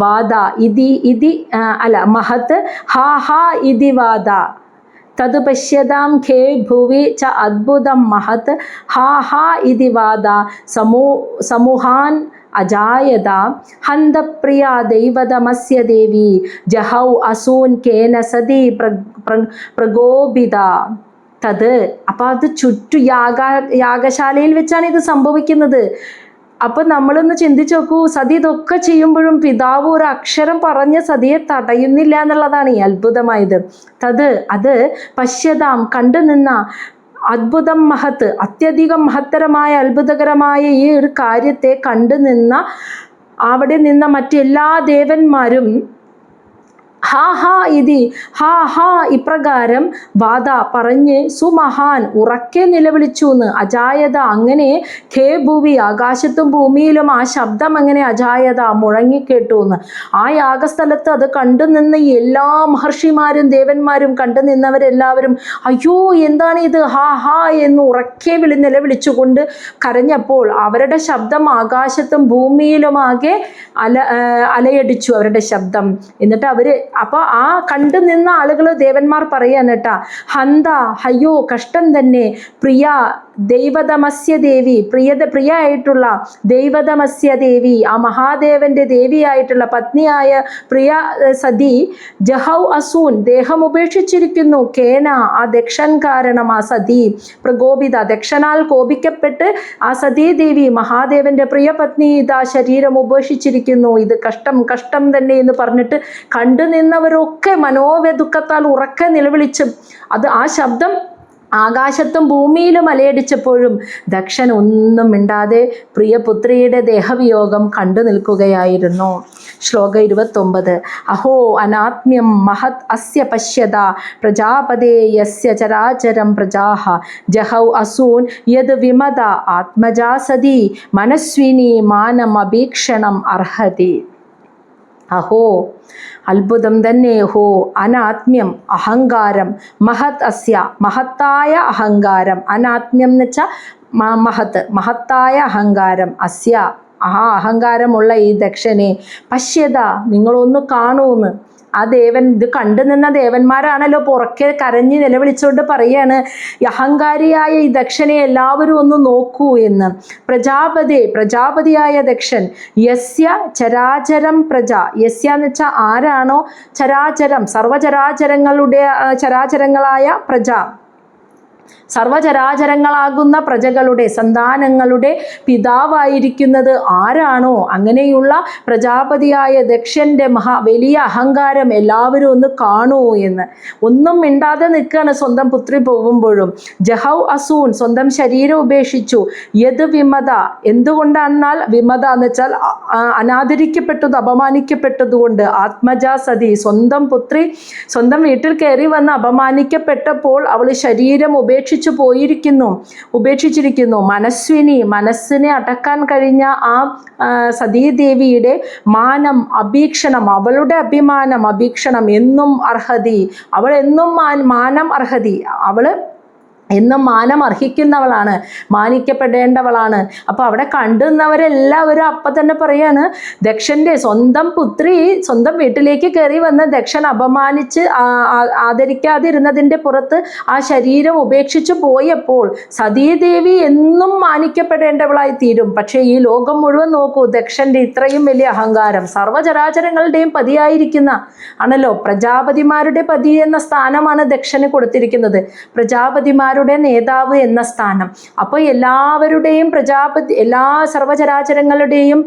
വാദ മഹത് ഹാ ഹാ ഇതി വാദ. തത് പശ്യതാം ഖേ ഭുവി ച അദ്ഭുതം മഹത് ഹാ ഹാ ഇതി വാദ സമൂഹാൻ അജായത ഹന്തപ്രിയ ദൈവതമസ്യ ദേവി ജഹൗ അസൂൻ കേന സതി പ്രകോപിത. തത് അപ്പം അത് യാഗശാലയിൽ വെച്ചാണ് ഇത് സംഭവിക്കുന്നത്. അപ്പം നമ്മളൊന്ന് ചിന്തിച്ച് നോക്കൂ, സതി ഇതൊക്കെ ചെയ്യുമ്പോഴും പിതാവ് ഒരു അക്ഷരം പറഞ്ഞ് സതിയെ തടയുന്നില്ല എന്നുള്ളതാണ് ഈ അത്ഭുതമായത്. അത് പശ്യതാം കണ്ടു നിന്ന അദ്ഭുതം മഹത്ത് അത്യധികം മഹത്തരമായ അത്ഭുതകരമായ ഈ ഒരു കാര്യത്തെ കണ്ടു നിന്ന അവിടെ നിന്ന മറ്റെല്ലാ ദേവന്മാരും ഇപ്രകാരം വാദ പറഞ്ഞ് സുമഹാൻ ഉറക്കെ നിലവിളിച്ചു എന്ന്. അജായത അങ്ങനെ ഖേ ഭൂവി ആകാശത്തും ഭൂമിയിലും ആ ശബ്ദം അങ്ങനെ അജായത മുഴങ്ങിക്കേട്ടു എന്ന്. ആ യാഗസ്ഥലത്ത് അത് കണ്ടു നിന്ന് എല്ലാ മഹർഷിമാരും ദേവന്മാരും കണ്ടു നിന്നവരെല്ലാവരും അയ്യോ എന്താണ് ഇത്, ഹാ ഹാ എന്ന് ഉറക്കെ നിലവിളിച്ചുകൊണ്ട് കരഞ്ഞപ്പോൾ അവരുടെ ശബ്ദം ആകാശത്തും ഭൂമിയിലുമാകെ അലയടിച്ചു അവരുടെ ശബ്ദം. എന്നിട്ട് അവര് അപ്പോൾ ആ കണ്ടു നിന്ന ആളുകൾ ദേവന്മാർ പറയാൻ കേട്ടാ, ഹന്ത അയ്യോ കഷ്ടം തന്നെ, പ്രിയ ദൈവതമസ്യ ദേവി, പ്രിയായിട്ടുള്ള ദൈവതമസ്യ ദേവി, ആ മഹാദേവന്റെ ദേവിയായിട്ടുള്ള പത്നിയായ പ്രിയ സതി ജഹൗ അസൂൻ, ദേഹം ഉപേക്ഷിച്ചിരിക്കുന്നു. കേന, ആ ദക്ഷൻ കാരണം ആ സതി പ്രകോപിത, ദക്ഷനാൽ കോപിക്കപ്പെട്ട് ആ സതീദേവി മഹാദേവന്റെ പ്രിയ പത്നി ഇതാ ശരീരം ഉപേക്ഷിച്ചിരിക്കുന്നു. ഇത് കഷ്ടം കഷ്ടം തന്നെ എന്ന് പറഞ്ഞിട്ട് കണ്ടു നിന്നവരൊക്കെ മനോവ്യദുഃഖത്താൽ ഉറക്കെ നിലവിളിച്ചും അത് ആ ശബ്ദം ആകാശത്തും ഭൂമിയിലും അലയടിച്ചപ്പോഴും ദക്ഷൻ ഒന്നും മിണ്ടാതെ പ്രിയപുത്രിയുടെ ദേഹവിയോഗം കണ്ടു നിൽക്കുകയായിരുന്നു. ശ്ലോകം 29. അഹോ അനാത്മ്യം മഹത് അസ്യ പശ്യത പ്രജാപതേ യസ്യ ചരാചരം പ്രജാഹ ജഹൗ അസൂൻ യത് വിമത ആത്മജാ സതി മനസ്വിനി മാനമഭീക്ഷണം അർഹതി. അഹോ, അത്ഭുതം തന്നെ. ഹോ, അനാത്മ്യം, അഹങ്കാരം, മഹത് അസ്യ, മഹത്തായ അഹങ്കാരം, അനാത്മ്യം എന്ന് വെച്ചാൽ മഹത്ത്, മഹത്തായ അഹങ്കാരം, അസ്യ, ആ അഹങ്കാരമുള്ള ഈ ദക്ഷനെ പശ്യത, നിങ്ങളൊന്ന് കാണൂന്ന്. ആ ദേവൻ, ഇത് കണ്ടു നിന്ന ദേവന്മാരാണല്ലോ പുറക്കെ കരഞ്ഞ് നിലവിളിച്ചുകൊണ്ട് പറയാണ് അഹങ്കാരിയായ ഈ ദക്ഷനെ എല്ലാവരും ഒന്ന് നോക്കൂ എന്ന്. പ്രജാപതിയായ ദക്ഷൻ, യസ്യ ചരാചരം പ്രജ, യസ്യ എന്ന് വെച്ചാൽ ആരാണോ ചരാചരം, ചരാചരങ്ങളായ പ്രജ, സർവചരാചരങ്ങളാകുന്ന പ്രജകളുടെ സന്താനങ്ങളുടെ പിതാവായിരിക്കുന്നത് ആരാണോ അങ്ങനെയുള്ള പ്രജാപതിയായ ദക്ഷന്റെ വലിയ അഹങ്കാരം എല്ലാവരും ഒന്ന് കാണൂ എന്ന്. ഒന്നും മിണ്ടാതെ നിൽക്കുകയാണ് സ്വന്തം പുത്രി പോകുമ്പോഴും. ജഹൗ അസൂൻ, സ്വന്തം ശരീരം ഉപേക്ഷിച്ചു. യത് വിമത, എന്തുകൊണ്ടാണെന്നാൽ വിമത എന്ന് വെച്ചാൽ അനാദരിക്കപ്പെട്ടത്, അപമാനിക്കപ്പെട്ടതുകൊണ്ട്. ആത്മജാ സതി, സ്വന്തം പുത്രി സ്വന്തം വീട്ടിൽ കയറി വന്ന് അപമാനിക്കപ്പെട്ടപ്പോൾ അവൾ ശരീരം ഉപേക്ഷിച്ചിരിക്കുന്നു. മനസ്വിനി, മനസ്സിനെ അടക്കാൻ കഴിഞ്ഞ ആ സതീദേവിയുടെ മാനം, അഭീക്ഷണം, അവളുടെ അഭിമാനം, അഭീക്ഷണം എന്നും അർഹതി, അവൾ എന്നും മാനം അർഹതി, അവൾ എന്നും മാനം അർഹിക്കുന്നവളാണ്, മാനിക്കപ്പെടേണ്ടവളാണ്. അപ്പോൾ അവിടെ കണ്ടുന്നവരെല്ലാവരും അപ്പം തന്നെ പറയാണ് ദക്ഷൻ്റെ സ്വന്തം പുത്രി സ്വന്തം വീട്ടിലേക്ക് കയറി വന്ന് ദക്ഷൻ അപമാനിച്ച് ആദരിക്കാതിരുന്നതിൻ്റെ പുറത്ത് ആ ശരീരം ഉപേക്ഷിച്ച് പോയപ്പോൾ സതീദേവി എന്നും മാനിക്കപ്പെടേണ്ടവളായി തീരും. പക്ഷേ ഈ ലോകം മുഴുവൻ നോക്കൂ, ദക്ഷൻ്റെ ഇത്രയും വലിയ അഹങ്കാരം, സർവ്വചരാചരങ്ങളുടെയും പതിയായിരിക്കുന്ന ആണല്ലോ, പ്രജാപതിമാരുടെ പതി എന്ന സ്ഥാനമാണ് ദക്ഷന് കൊടുത്തിരിക്കുന്നത്, പ്രജാപതിമാർ നേതാവ് എന്ന സ്ഥാനം. അപ്പോൾ എല്ലാവരുടെയും എല്ലാ സർവചരാചരങ്ങളുടെയും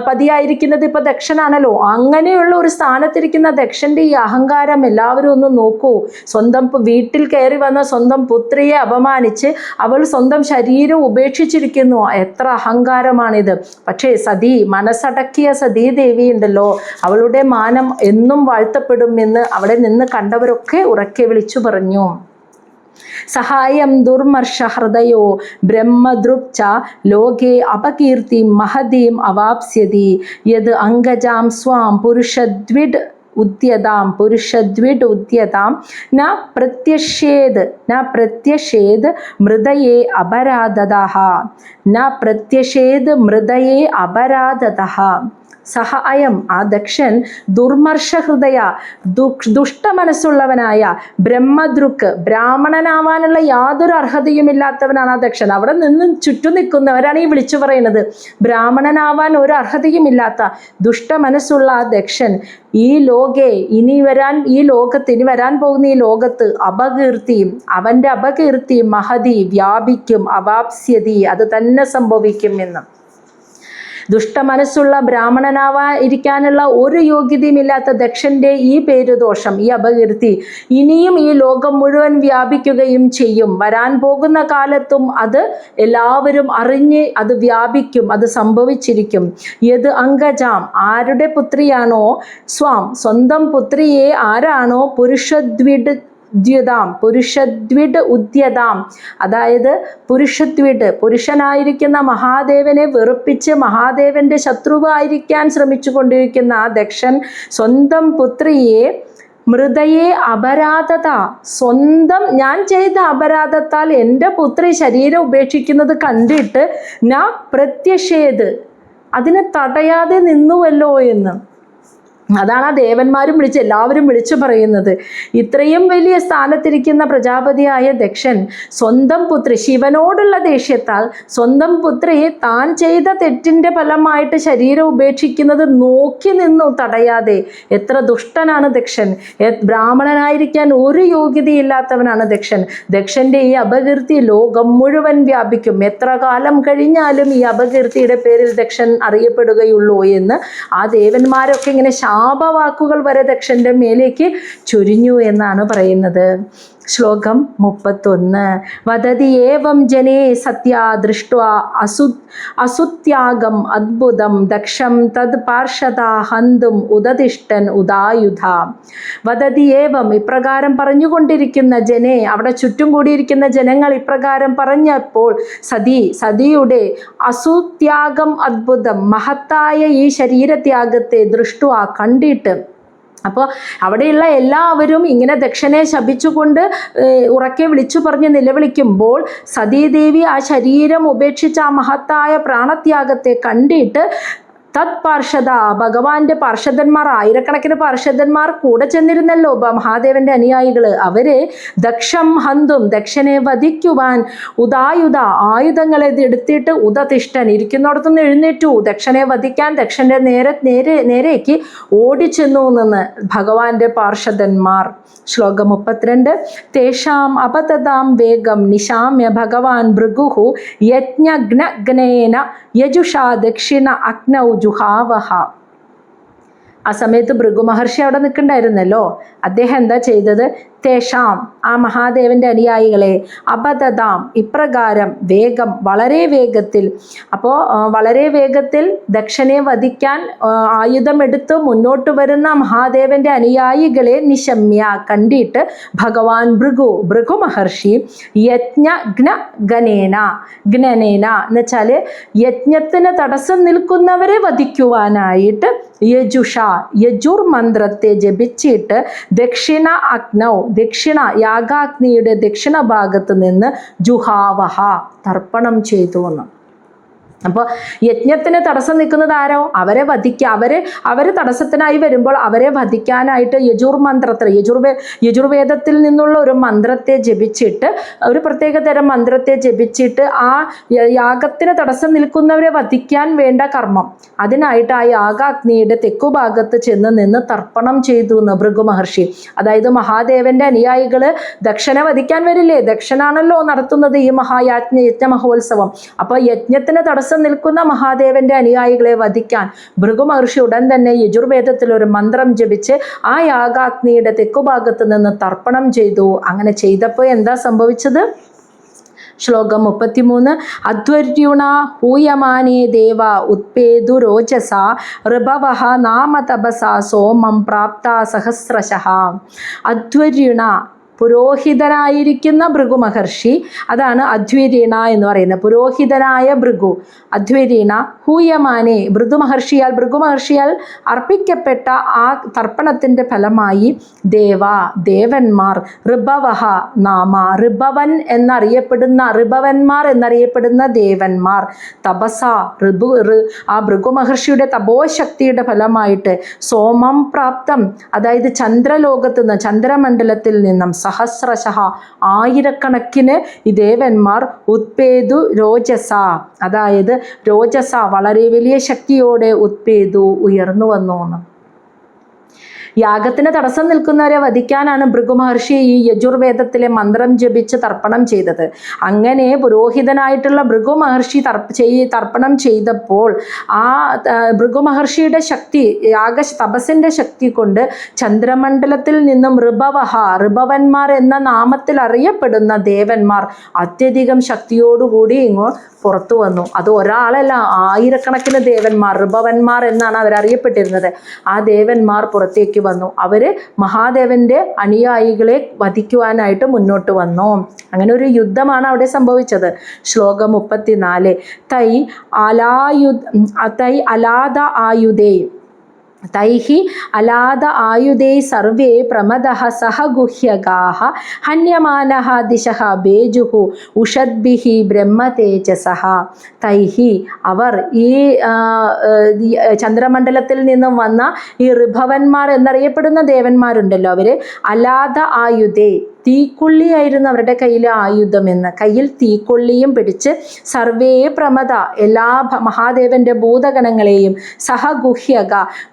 പതിയായിരിക്കുന്നത് ഇപ്പൊ ദക്ഷനാണല്ലോ. അങ്ങനെയുള്ള ഒരു സ്ഥാനത്തിരിക്കുന്ന ദക്ഷന്റെ ഈ അഹങ്കാരം എല്ലാവരും ഒന്ന് നോക്കൂ. സ്വന്തം വീട്ടിൽ കയറി വന്ന സ്വന്തം പുത്രിയെ അപമാനിച്ച് അവൾ സ്വന്തം ശരീരം ഉപേക്ഷിച്ചിരിക്കുന്നു. എത്ര അഹങ്കാരമാണിത്. പക്ഷേ സതി, മനസ്സടക്കിയ സതീദേവി ഉണ്ടല്ലോ, അവളുടെ മാനം എന്നും വാഴ്ത്തപ്പെടുമെന്ന് അവിടെ നിന്ന് കണ്ടവരൊക്കെ ഉറക്കെ വിളിച്ചു പറഞ്ഞു. സഹായം ദുർമർഷ ഹൃദയോ ബ്രഹ്മദൃക്ച ലോകേ അപകീർത്തിം മഹതീം അവാപ്സ്യതി യത് അംഗജാം സ്വാം പുരുഷദ്വിഡ് ഉദ്യതാം ന പ്രത്യക്ഷേത് മൃദയേ അപരാധതഃ. സഹായം, ആ ദക്ഷൻ ദുർമർഷഹൃദയ, ദുഷ്ടമനസ്സുള്ളവനായ, ബ്രഹ്മദൃക്ക്, ബ്രാഹ്മണനാവാനുള്ള യാതൊരു അർഹതയുമില്ലാത്തവനാണ് ആ ദക്ഷൻ. അവിടെ നിന്ന് ചുറ്റും നിൽക്കുന്നവരാണ് ഈ വിളിച്ചു പറയുന്നത്. ബ്രാഹ്മണനാവാൻ ഒരു അർഹതയുമില്ലാത്ത ദുഷ്ടമനസ്സുള്ള ആ ദക്ഷൻ ഈ ലോകത്ത് ഇനി വരാൻ പോകുന്ന ഈ ലോകത്ത് അപകീർത്തിയും, അവൻ്റെ അപകീർത്തി മഹതി, വ്യാപിക്കും, അവാപ്സ്യതി, അത് തന്നെ സംഭവിക്കും എന്ന്. ദുഷ്ടമനസ്സുള്ള ബ്രാഹ്മണനാവാതിരിക്കാനുള്ള ഒരു യോഗ്യതയുമില്ലാത്ത ദക്ഷന്റെ ഈ പേരുദോഷം, ഈ അപകീർത്തി ഇനിയും ഈ ലോകം മുഴുവൻ വ്യാപിക്കുകയും ചെയ്യും. വരാൻ പോകുന്ന കാലത്തും അത് എല്ലാവരും അറിഞ്ഞ് അത് വ്യാപിക്കും, അത് സംഭവിച്ചിരിക്കും. യത് അംഗജാം, ആരുടെ പുത്രിയാണോ, സ്വന്തം പുത്രിയെ ആരാണോ പുരുഷദ്വിഡ് ഉദ്യതാം, അതായത് പുരുഷനായിരിക്കുന്ന മഹാദേവനെ വെറുപ്പിച്ച് മഹാദേവന്റെ ശത്രുവായിരിക്കാൻ ശ്രമിച്ചു കൊണ്ടിരിക്കുന്ന ആ ദക്ഷൻ സ്വന്തം പുത്രിയെ മൃദയെ അപരാധത, സ്വന്തം ഞാൻ ചെയ്ത അപരാധത്താൽ എൻ്റെ പുത്രി ശരീരം ഉപേക്ഷിക്കുന്നത് കണ്ടിട്ട് ന പ്രത്യക്ഷേത്, അതിനെ തടയാതെ നിന്നുവല്ലോ എന്ന്. അതാണ് ആ ദേവന്മാരും എല്ലാവരും വിളിച്ചു പറയുന്നത്. ഇത്രയും വലിയ സ്ഥാനത്തിരിക്കുന്ന പ്രജാപതിയായ ദക്ഷൻ സ്വന്തം പുത്രി, ശിവനോടുള്ള ദേഷ്യത്താൽ സ്വന്തം പുത്രി താൻ ചെയ്ത തെറ്റിൻ്റെ ഫലമായിട്ട് ശരീരം ഉപേക്ഷിക്കുന്നത് നോക്കി നിന്നു തടയാതെ. എത്ര ദുഷ്ടനാണ് ദക്ഷൻ! ബ്രാഹ്മണനായിരിക്കാൻ ഒരു യോഗ്യതയില്ലാത്തവനാണ് ദക്ഷൻ. ദക്ഷൻ്റെ ഈ അപകീർത്തി ലോകം മുഴുവൻ വ്യാപിക്കും. എത്ര കാലം കഴിഞ്ഞാലും ഈ അപകീർത്തിയുടെ പേരിൽ ദക്ഷൻ അറിയപ്പെടുകയുള്ളൂ എന്ന് ആ ദേവന്മാരൊക്കെ ഇങ്ങനെ ശാപവാക്കുകൾ വരെ ദക്ഷൻ്റെ മേലേക്ക് ചൊരിഞ്ഞു എന്നാണ് പറയുന്നത്. ശ്ലോകം 31. വദതി ഏവം ജനേ സത്യാ ദൃഷ്ട്വാ അസുത്യാഗം അദ്ഭുതം ദക്ഷം തദ് പാർഷദാ ഹന്തും ഉദതിഷ്ഠൻ ഉദായുധ. വദതി ഏവം, ഇപ്രകാരം പറഞ്ഞുകൊണ്ടിരിക്കുന്ന ജനേ, അവിടെ ചുറ്റും കൂടിയിരിക്കുന്ന ജനങ്ങൾ ഇപ്രകാരം പറഞ്ഞപ്പോൾ സതിയുടെ അസുത്യാഗം അദ്ഭുതം, മഹത്തായ ഈ ശരീരത്യാഗത്തെ ദൃഷ്ട്വാ, കണ്ടിട്ട്. അപ്പോൾ അവിടെയുള്ള എല്ലാവരും ഇങ്ങനെ ദക്ഷനെ ശപിച്ചുകൊണ്ട് ഉറക്കെ വിളിച്ചു പറഞ്ഞ് നിലവിളിക്കുമ്പോൾ സതീദേവി ആ ശരീരം ഉപേക്ഷിച്ച ആ മഹത്തായ പ്രാണത്യാഗത്തെ കണ്ടിട്ട് തത് പാർഷദ, ഭഗവാന്റെ പാർഷദന്മാർ, ആയിരക്കണക്കിന് പാർഷദന്മാർ കൂടെ ചെന്നിരുന്നല്ലോ മഹാദേവന്റെ അനുയായികൾ. അവര് ദക്ഷം ഹന്തും, ദക്ഷനെ വധിക്കുവാൻ, ഉദായുധ, ആയുധങ്ങളെ എടുത്തിട്ട് ഉദതിഷ്ഠൻ, ഇരിക്കുന്നിടത്തുനിന്ന് എഴുന്നേറ്റു ദക്ഷനെ വധിക്കാൻ ദക്ഷന്റെ നേരേക്ക് ഓടിച്ചെന്നു നിന്ന് ഭഗവാന്റെ പാർഷദന്മാർ. ശ്ലോകം 32. തേഷാം അപതതാം വേഗം നിശാമ്യ ഭഗവാൻ ഭൃഗുഹു യജ്ഞഗ്നഗ്നേന യജുഷാ ദക്ഷിണ അഗ്നൗ ജുഹാവഹ. ആ സമയത്ത് ഭൃഗു മഹർഷി അവിടെ നിൽക്കണ്ടായിരുന്നല്ലോ. അദ്ദേഹം എന്താ ചെയ്തത്? തേഷാം, ആ മഹാദേവന്റെ അനുയായികളെ, അപതതാം, ഇപ്രകാരം, വേഗം, വളരെ വേഗത്തിൽ. അപ്പോൾ വളരെ വേഗത്തിൽ ദക്ഷനെ വധിക്കാൻ ആയുധമെടുത്ത് മുന്നോട്ട് വരുന്ന മഹാദേവന്റെ അനുയായികളെ നിശമ്യ, കണ്ടിട്ട് ഭഗവാൻ ഭൃഗു മഹർഷി യജ്ഞഗ്നേന എന്ന് വെച്ചാൽ യജ്ഞത്തിന് തടസ്സം നിൽക്കുന്നവരെ വധിക്കുവാനായിട്ട് യജുർ മന്ത്രത്തെ ജപിച്ചിട്ട് ദക്ഷിണ അഗ്നൗ, ദക്ഷിണ യാഗാഗ്നിയുടെ ദക്ഷിണ ഭാഗത്ത് നിന്ന് ജുഹാവഹ, തർപ്പണം ചെയ്തു എന്ന്. അപ്പോൾ യജ്ഞത്തിന് തടസ്സം നിൽക്കുന്നത് ആരോ? അവരെ വധിക്കുക. അവർ തടസ്സത്തിനായി വരുമ്പോൾ അവരെ വധിക്കാനായിട്ട് യജുർവേദത്തിൽ നിന്നുള്ള ഒരു മന്ത്രത്തെ ജപിച്ചിട്ട്, ഒരു പ്രത്യേകതരം മന്ത്രത്തെ ജപിച്ചിട്ട് ആ യാഗത്തിന് തടസ്സം നിൽക്കുന്നവരെ വധിക്കാൻ വേണ്ട കർമ്മം, അതിനായിട്ട് ആ യാഗാഗ്നിയുടെ തെക്കുഭാഗത്ത് ചെന്ന് നിന്ന് തർപ്പണം ചെയ്തു എന്ന് ഭൃഗു മഹർഷി. അതായത് മഹാദേവന്റെ അനുയായികൾ ദക്ഷനെ വധിക്കാൻ വരില്ലേ? ദക്ഷനാണല്ലോ നടത്തുന്നത് ഈ യജ്ഞ മഹോത്സവം. അപ്പോൾ യജ്ഞത്തിന് തടസ്സം നിൽക്കുന്ന മഹാദേവന്റെ അനുയായികളെ വധിക്കാൻ ഭൃഗു മഹർഷി ഉടൻ തന്നെ യജുർവേദത്തിൽ ഒരു മന്ത്രം ജപിച്ച് ആ യാഗാഗ്നിയുടെ തെക്കുഭാഗത്ത് നിന്ന് തർപ്പണം ചെയ്തു. അങ്ങനെ ചെയ്തപ്പോൾ എന്താ സംഭവിച്ചത്? ശ്ലോകം 33. അധ്വർയുണ ഹൂയമാനേ ദേവ ഉത്പേതു രോചസ ഋഭവഃ നാമ തപസാ സോമം പ്രാപ്ത സഹസ്രശഃ. അധ്വർയുണ, പുരോഹിതനായിരിക്കുന്ന ഭൃഗു മഹർഷി, അതാണ് അധ്വരീണ എന്ന് പറയുന്നത്. പുരോഹിതനായ ഭൃഗു, അധ്വരീണ, ഹൂയമാനെ, ഭൃഗു മഹർഷിയാൽ അർപ്പിക്കപ്പെട്ട ആ തർപ്പണത്തിൻ്റെ ഫലമായി ദേവന്മാർ, ഋഭവഃ നാമ, ഋഭവന്മാർ എന്നറിയപ്പെടുന്ന ദേവന്മാർ, തപസ, ആ ഭൃഗു മഹർഷിയുടെ തപോശക്തിയുടെ ഫലമായിട്ട് സോമം പ്രാപ്തം, അതായത് ചന്ദ്രലോകത്ത് നിന്ന്, ചന്ദ്രമണ്ഡലത്തിൽ നിന്നും സഹസ്രശഃ, ആയിരക്കണക്കിന് ഈ ദേവന്മാർ ഉത്പേതു രോചസ, അതായത് രോചസ, വളരെ വലിയ ശക്തിയോടെ ഉത്പേതു, ഉയർന്നു വന്നു എന്ന്. യാഗത്തിന് തടസ്സം നിൽക്കുന്നവരെ വധിക്കാനാണ് ഭൃഗു മഹർഷി ഈ യജുർവേദത്തിലെ മന്ത്രം ജപിച്ച് തർപ്പണം ചെയ്തത്. അങ്ങനെ പുരോഹിതനായിട്ടുള്ള ഭൃഗു മഹർഷി തർപ്പണം ചെയ്തപ്പോൾ ആ ഭൃഗു മഹർഷിയുടെ ശക്തി, തപസ്സിൻ്റെ ശക്തി കൊണ്ട് ചന്ദ്രമണ്ഡലത്തിൽ നിന്നും ഋഭവന്മാർ എന്ന നാമത്തിൽ അറിയപ്പെടുന്ന ദേവന്മാർ അത്യധികം ശക്തിയോടുകൂടി പുറത്തു വന്നു. അത് ഒരാളല്ല, ആയിരക്കണക്കിന് ദേവന്മാർ, ഋഭവന്മാർ എന്നാണ് അവരറിയപ്പെട്ടിരുന്നത്. ആ ദേവന്മാർ പുറത്തേക്ക് വന്നു. അവർ മഹാദേവന്റെ അനുയായികളെ വധിക്കുവാനായിട്ട് മുന്നോട്ട് വന്നു. അങ്ങനെ ഒരു യുദ്ധമാണ് അവിടെ സംഭവിച്ചത്. ശ്ലോകം 34. തൈ അലാദ ആയുധേ തൈഹി അലാദ ആയുധേ സർവേ പ്രമദഃ സഹ ഗുഹ്യകാഃ ഹന്യമാനഃ ദിശഃ ബേജുഃ ഉഷദ്ഭിഃ ബ്രഹ്മതേജസഃ. തൈഹി അവർ ഈ ചന്ദ്രമണ്ഡലത്തിൽ നിന്നും വന്ന ഈ ഋഭവന്മാർ എന്നറിയപ്പെടുന്ന ദേവന്മാരുണ്ടല്ലോ, അവര് അലാദ ആയുധേ, തീക്കൊള്ളിയായിരുന്നു അവരുടെ കയ്യിലെ ആയുധമെന്ന്. കയ്യിൽ തീക്കൊള്ളിയും പിടിച്ച് സർവേ പ്രമദ, എല്ലാ മഹാദേവന്റെ ഭൂതഗണങ്ങളെയും സഹഗുഹ്യക,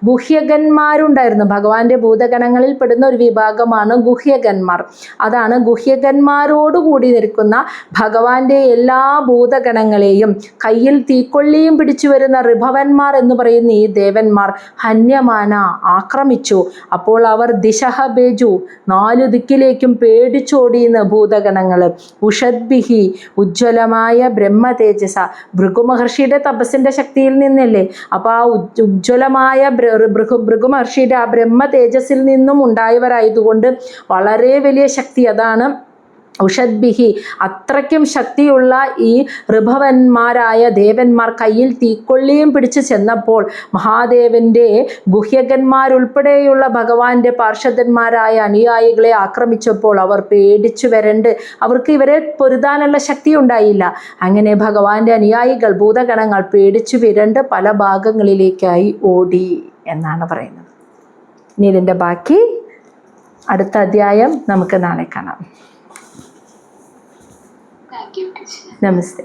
ഗുഹ്യകന്മാരുണ്ടായിരുന്നു. ഭഗവാന്റെ ഭൂതഗണങ്ങളിൽ പെടുന്ന ഒരു വിഭാഗമാണ് ഗുഹ്യകന്മാർ. അതാണ് ഗുഹ്യകന്മാരോടുകൂടി നിൽക്കുന്ന ഭഗവാന്റെ എല്ലാ ഭൂതഗണങ്ങളെയും കയ്യിൽ തീക്കൊള്ളിയും പിടിച്ചു വരുന്ന ഋഭവന്മാർ എന്ന് പറയുന്ന ഈ ദേവന്മാർ ഹന്യമാന, ആക്രമിച്ചു. അപ്പോൾ അവർ ദിശഃ ബേജു, 4 ദിക്കിലേക്കും പേടിച്ചോടിയുന്ന ഭൂതഗണങ്ങൾ. ഉഷദ്ഭിഹി, ഉജ്ജ്വലമായ ബ്രഹ്മ തേജസ, ഭൃഗു മഹർഷിയുടെ തപസ്സിന്റെ ശക്തിയിൽ നിന്നല്ലേ. അപ്പോൾ ആ ഉജ്ജ്വലമായ ഭൃഗു മഹർഷിയുടെ ആ ബ്രഹ്മ തേജസ്സിൽ നിന്നും ഉണ്ടായവരായതുകൊണ്ട് വളരെ വലിയ ശക്തി. അതാണ് ഉഷദ്ഭിഹി. അത്രയ്ക്കും ശക്തിയുള്ള ഈ ഋഭവന്മാരായ ദേവന്മാർ കയ്യിൽ തീക്കൊള്ളിയും പിടിച്ച് ചെന്നപ്പോൾ മഹാദേവന്റെ ഗുഹ്യകന്മാരുൾപ്പെടെയുള്ള ഭഗവാന്റെ പാർഷദന്മാരായ അനുയായികളെ ആക്രമിച്ചപ്പോൾ അവർ പേടിച്ചു വരണ്ട്. അവർക്ക് ഇവരെ പൊരുതാനുള്ള ശക്തി ഉണ്ടായില്ല. അങ്ങനെ ഭഗവാന്റെ അനുയായികൾ, ഭൂതഗണങ്ങൾ പേടിച്ചു വിരണ്ട് പല ഭാഗങ്ങളിലേക്കായി ഓടി എന്നാണ് പറയുന്നത്. ഇനി ഇതിൻ്റെ ബാക്കി അടുത്ത അധ്യായം നമുക്ക് നാളെ കാണാം. Thank you, teacher. നമസ്തേ.